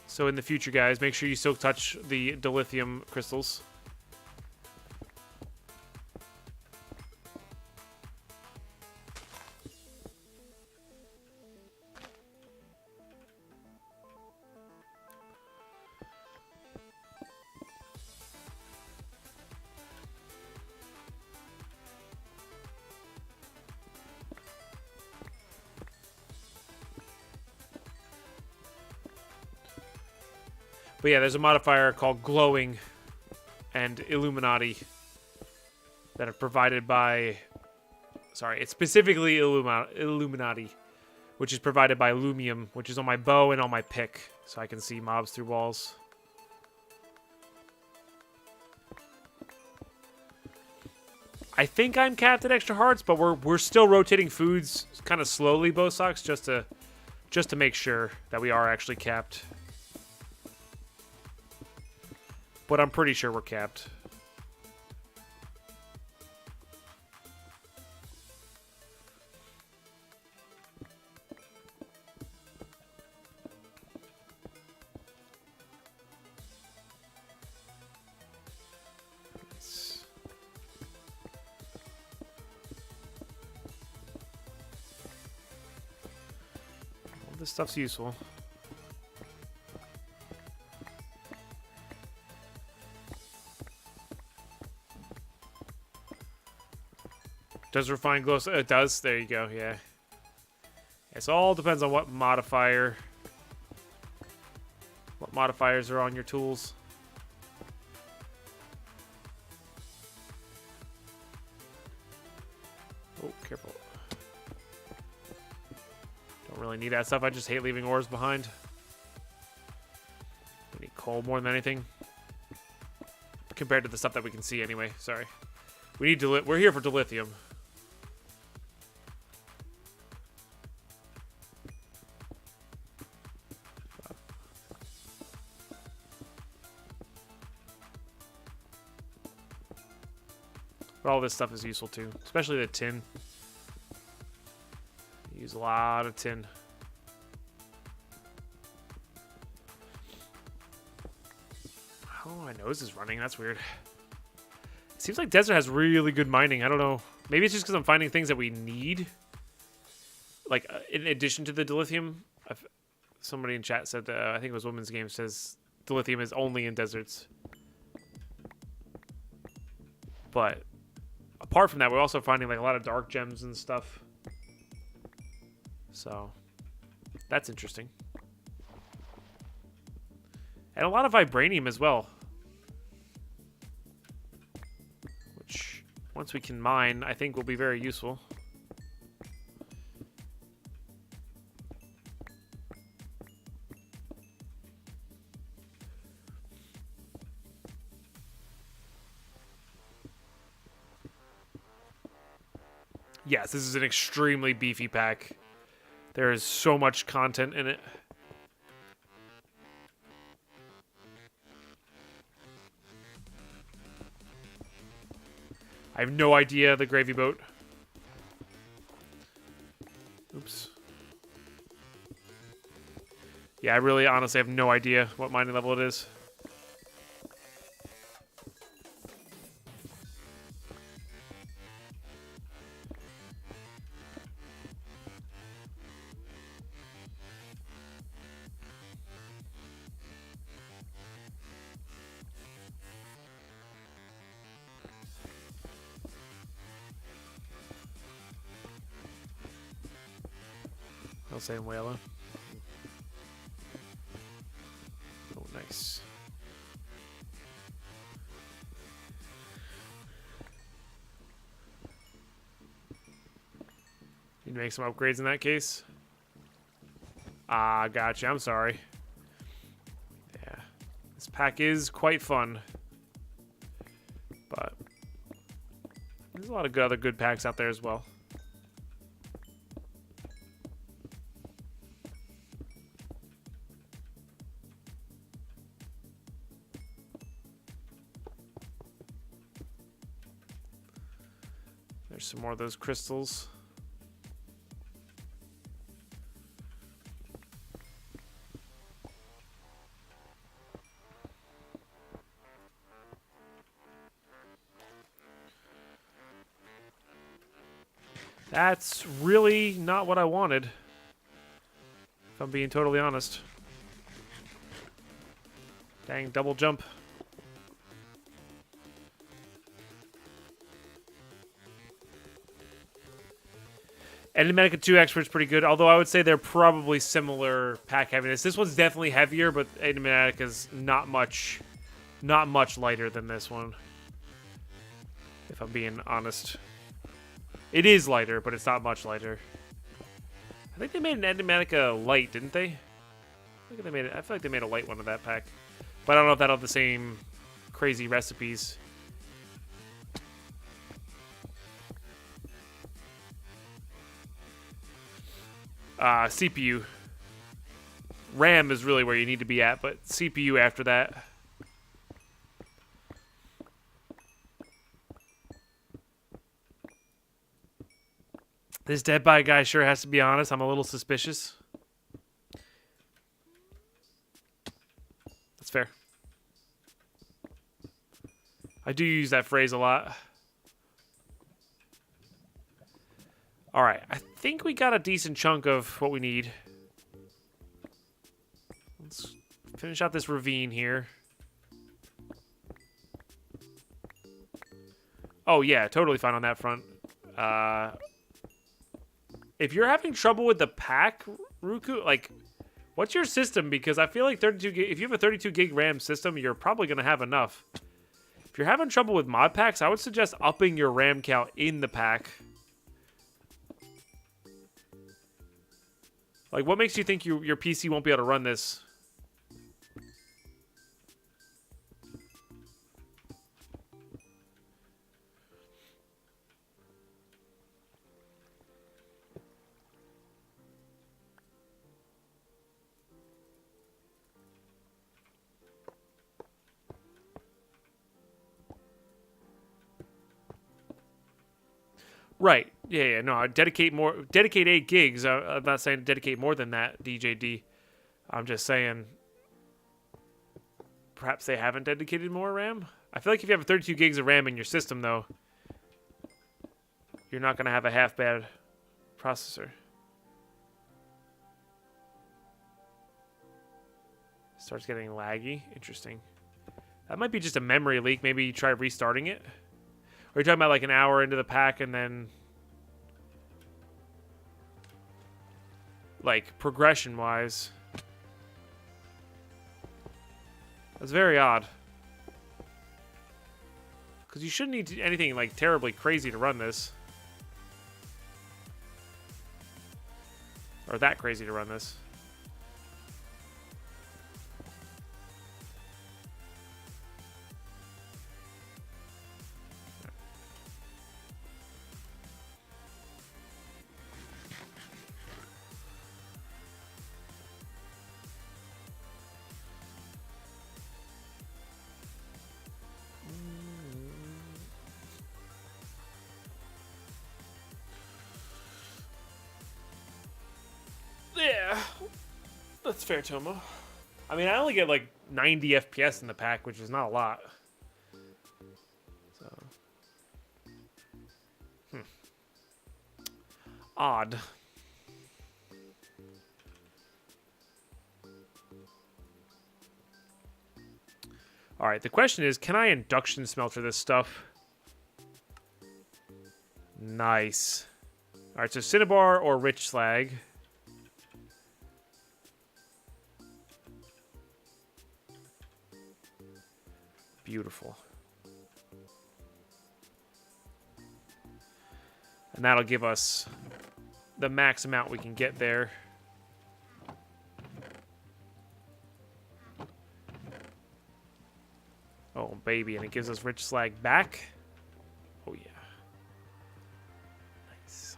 So in the future, guys, make sure you silk touch the dilithium crystals. But yeah, there's a modifier called Glowing and Illuminati that are provided by... Sorry, it's specifically Illuminati, which is provided by Lumium, which is on my bow and on my pick, so I can see mobs through walls. I think I'm capped at extra hearts, but we're still rotating foods kind of slowly, Bosocks, just to make sure that we are actually capped. But I'm pretty sure we're capped. Nice. All this stuff's useful. Does refine glow? It does. There you go. Yeah. It all depends on what modifiers are on your tools. Oh, careful. Don't really need that stuff. I just hate leaving ores behind. We need coal more than anything. Compared to the stuff that we can see anyway. Sorry. We need we're here for dilithium. But all this stuff is useful too, especially the tin. Use a lot of tin. Oh, my nose is running. That's weird. Seems like desert has really good mining. I don't know. Maybe it's just because I'm finding things that we need. Like, in addition to the dilithium. Somebody in chat said, I think it was Women's Game, says dilithium is only in deserts. But apart from that, we're also finding like a lot of dark gems and stuff. So that's interesting. And a lot of vibranium as well. Which, once we can mine, I think will be very useful. Yes, this is an extremely beefy pack. There is so much content in it. I have no idea the gravy boat. Oops. Yeah, I really honestly have no idea what mining level it is. I'll say Whala. Oh, nice. Need to make some upgrades in that case. Ah, gotcha. I'm sorry. Yeah. This pack is quite fun. But there's a lot of other good packs out there as well. There's some more of those crystals. That's really not what I wanted, if I'm being totally honest. Dang, double jump. Enigmatica 2 Expert's pretty good, although I would say they're probably similar pack heaviness. This one's definitely heavier, but Enigmatica's not much lighter than this one, if I'm being honest. It is lighter, but it's not much lighter. I think they made an Enigmatica light, didn't they? I feel like they made a light one of that pack. But I don't know if that'll have the same crazy recipes. CPU. RAM is really where you need to be at, but CPU after that. This Deadpine guy sure has to be honest. I'm a little suspicious. That's fair. I do use that phrase a lot. Alright, I think we got a decent chunk of what we need. Let's finish out this ravine here. Oh yeah, totally fine on that front. If you're having trouble with the pack, Ruku, like, what's your system? Because I feel like 32 gig, if you have a 32 gig RAM system, you're probably going to have enough. If you're having trouble with mod packs, I would suggest upping your RAM count in the pack. Like, what makes you think your PC won't be able to run this? Right. Yeah, no, dedicate 8 gigs. I'm not saying dedicate more than that, DJD. I'm just saying perhaps they haven't dedicated more RAM. I feel like if you have 32 gigs of RAM in your system, though, you're not going to have a half-bad processor. Starts getting laggy. Interesting. That might be just a memory leak. Maybe you try restarting it. Or you're talking about like an hour into the pack and then... like, progression-wise. That's very odd. Because you shouldn't need anything, like, terribly crazy to run this. Or that crazy to run this. Yeah, that's fair, Tomo. I mean, I only get like 90 FPS in the pack, which is not a lot. So, odd. All right, the question is, can I induction smelter this stuff? Nice. All right, so Cinnabar or Rich Slag. Beautiful. And that'll give us the max amount we can get there. Oh, baby, and it gives us Rich Slag back. Oh, yeah. Nice.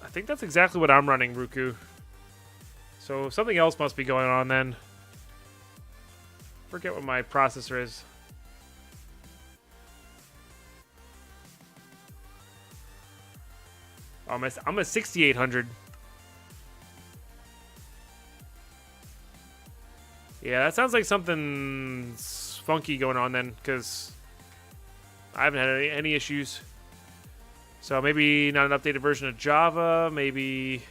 I think that's exactly what I'm running, Ruku. So something else must be going on then. Forget what my processor is. I'm a 6800. Yeah, that sounds like something's funky going on then, because I haven't had any issues. So maybe not an updated version of Java. Maybe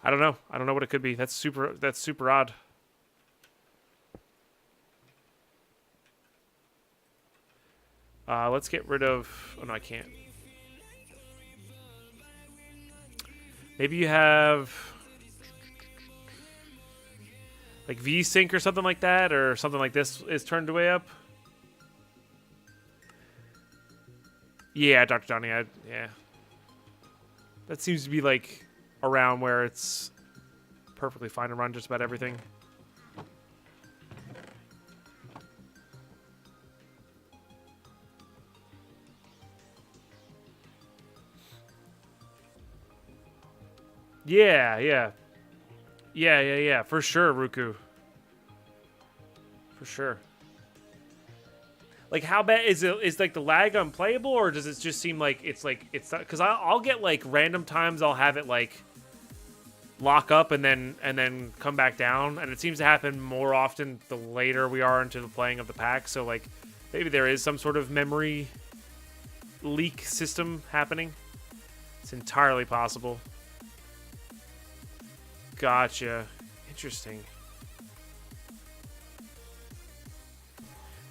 I don't know. I don't know what it could be. That's super odd. Let's get rid of. Oh no, I can't. Maybe you have like VSync or something like that, or something like this is turned way up. Yeah, Dr. Johnny, yeah. That seems to be, like, around where it's perfectly fine to run just about everything. Yeah. Yeah, for sure, Ruku. For sure. Like, how bad is it? Is like the lag unplayable, or does it just seem like it's not? Because I'll get like random times I'll have it like lock up and then come back down, and it seems to happen more often the later we are into the playing of the pack. So like maybe there is some sort of memory leak system happening. It's entirely possible. Gotcha. Interesting.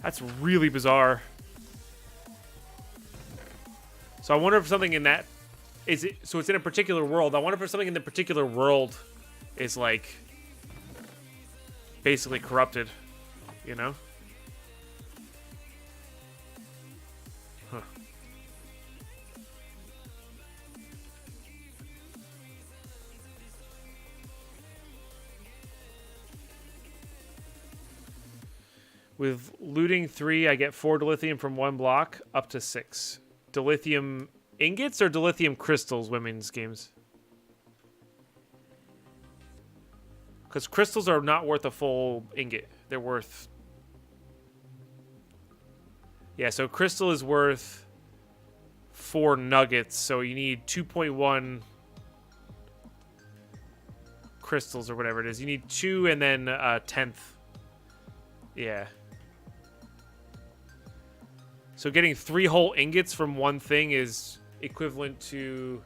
That's really bizarre. So I wonder if something in that is it. So it's in a particular world. I wonder if something in the particular world is like basically corrupted. You know? Huh. With looting 3, I get 4 dilithium from 1 block, up to 6. Dilithium ingots or dilithium crystals, women's games? Because crystals are not worth a full ingot. They're worth Yeah, so crystal is worth 4 nuggets, so you need 2.1 crystals or whatever it is. You need 2 and then a 10th. Yeah. So getting 3 whole ingots from one thing is equivalent to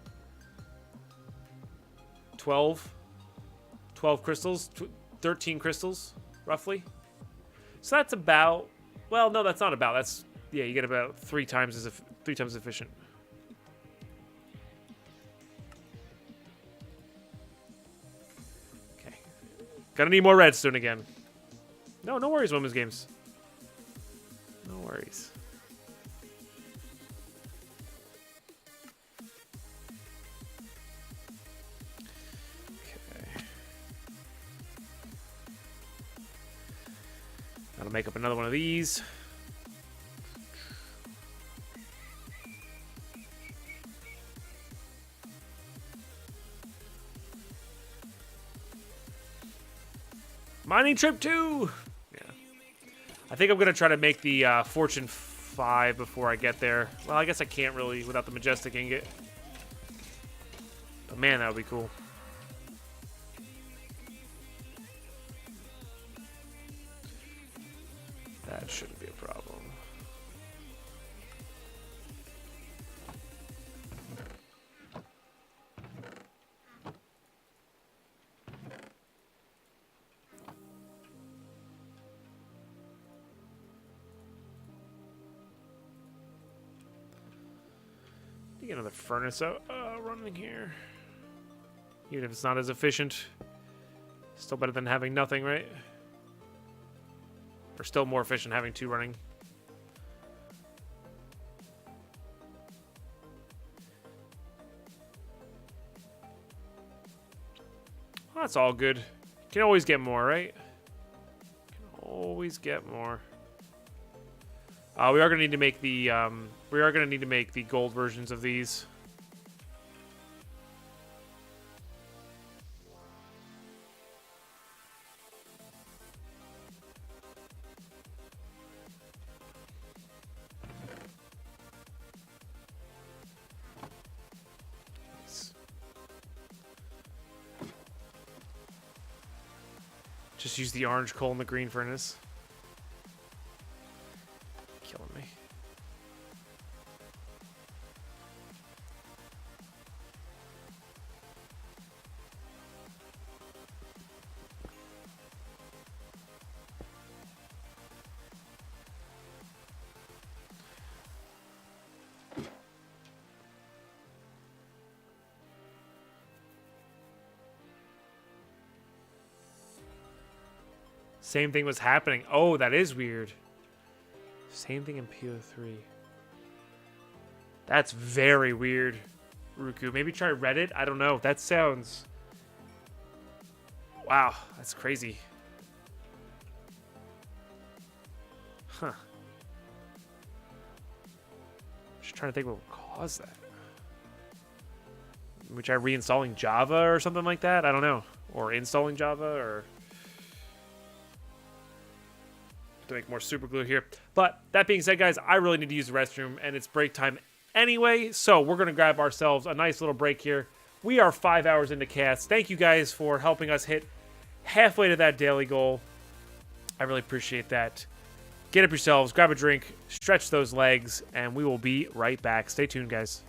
12 crystals, 13 crystals, roughly. So that's about, well, no, that's not about. That's, yeah, you get about 3 times as efficient. Okay. Gonna need more redstone again. No worries, women's games. No worries. Gotta make up another one of these. Mining trip 2! Yeah. I think I'm gonna try to make the Fortune 5 before I get there. Well, I guess I can't really without the Majestic Ingot. But man, that would be cool. That shouldn't be a problem. You get another furnace out running here. Even if it's not as efficient, still better than having nothing, right? Or still more efficient having 2 running. Well, that's all good. Can always get more, right? Can always get more. We are gonna need to make the gold versions of these. Just use the orange coal in the green furnace. Killing me. Same thing was happening. Oh, that is weird. Same thing in PO3. That's very weird, Ruku. Maybe try Reddit? I don't know. That sounds... Wow, that's crazy. Huh. Just trying to think what would cause that. Maybe try reinstalling Java or something like that? I don't know. Or installing Java or... to make more super glue here. But that being said, guys, I really need to use the restroom and it's break time anyway, so we're gonna grab ourselves a nice little break here. We are 5 hours into cast. Thank you guys for helping us hit halfway to that daily goal. I really appreciate that. Get up yourselves, grab a drink, stretch those legs, and we will be right back. Stay tuned, guys.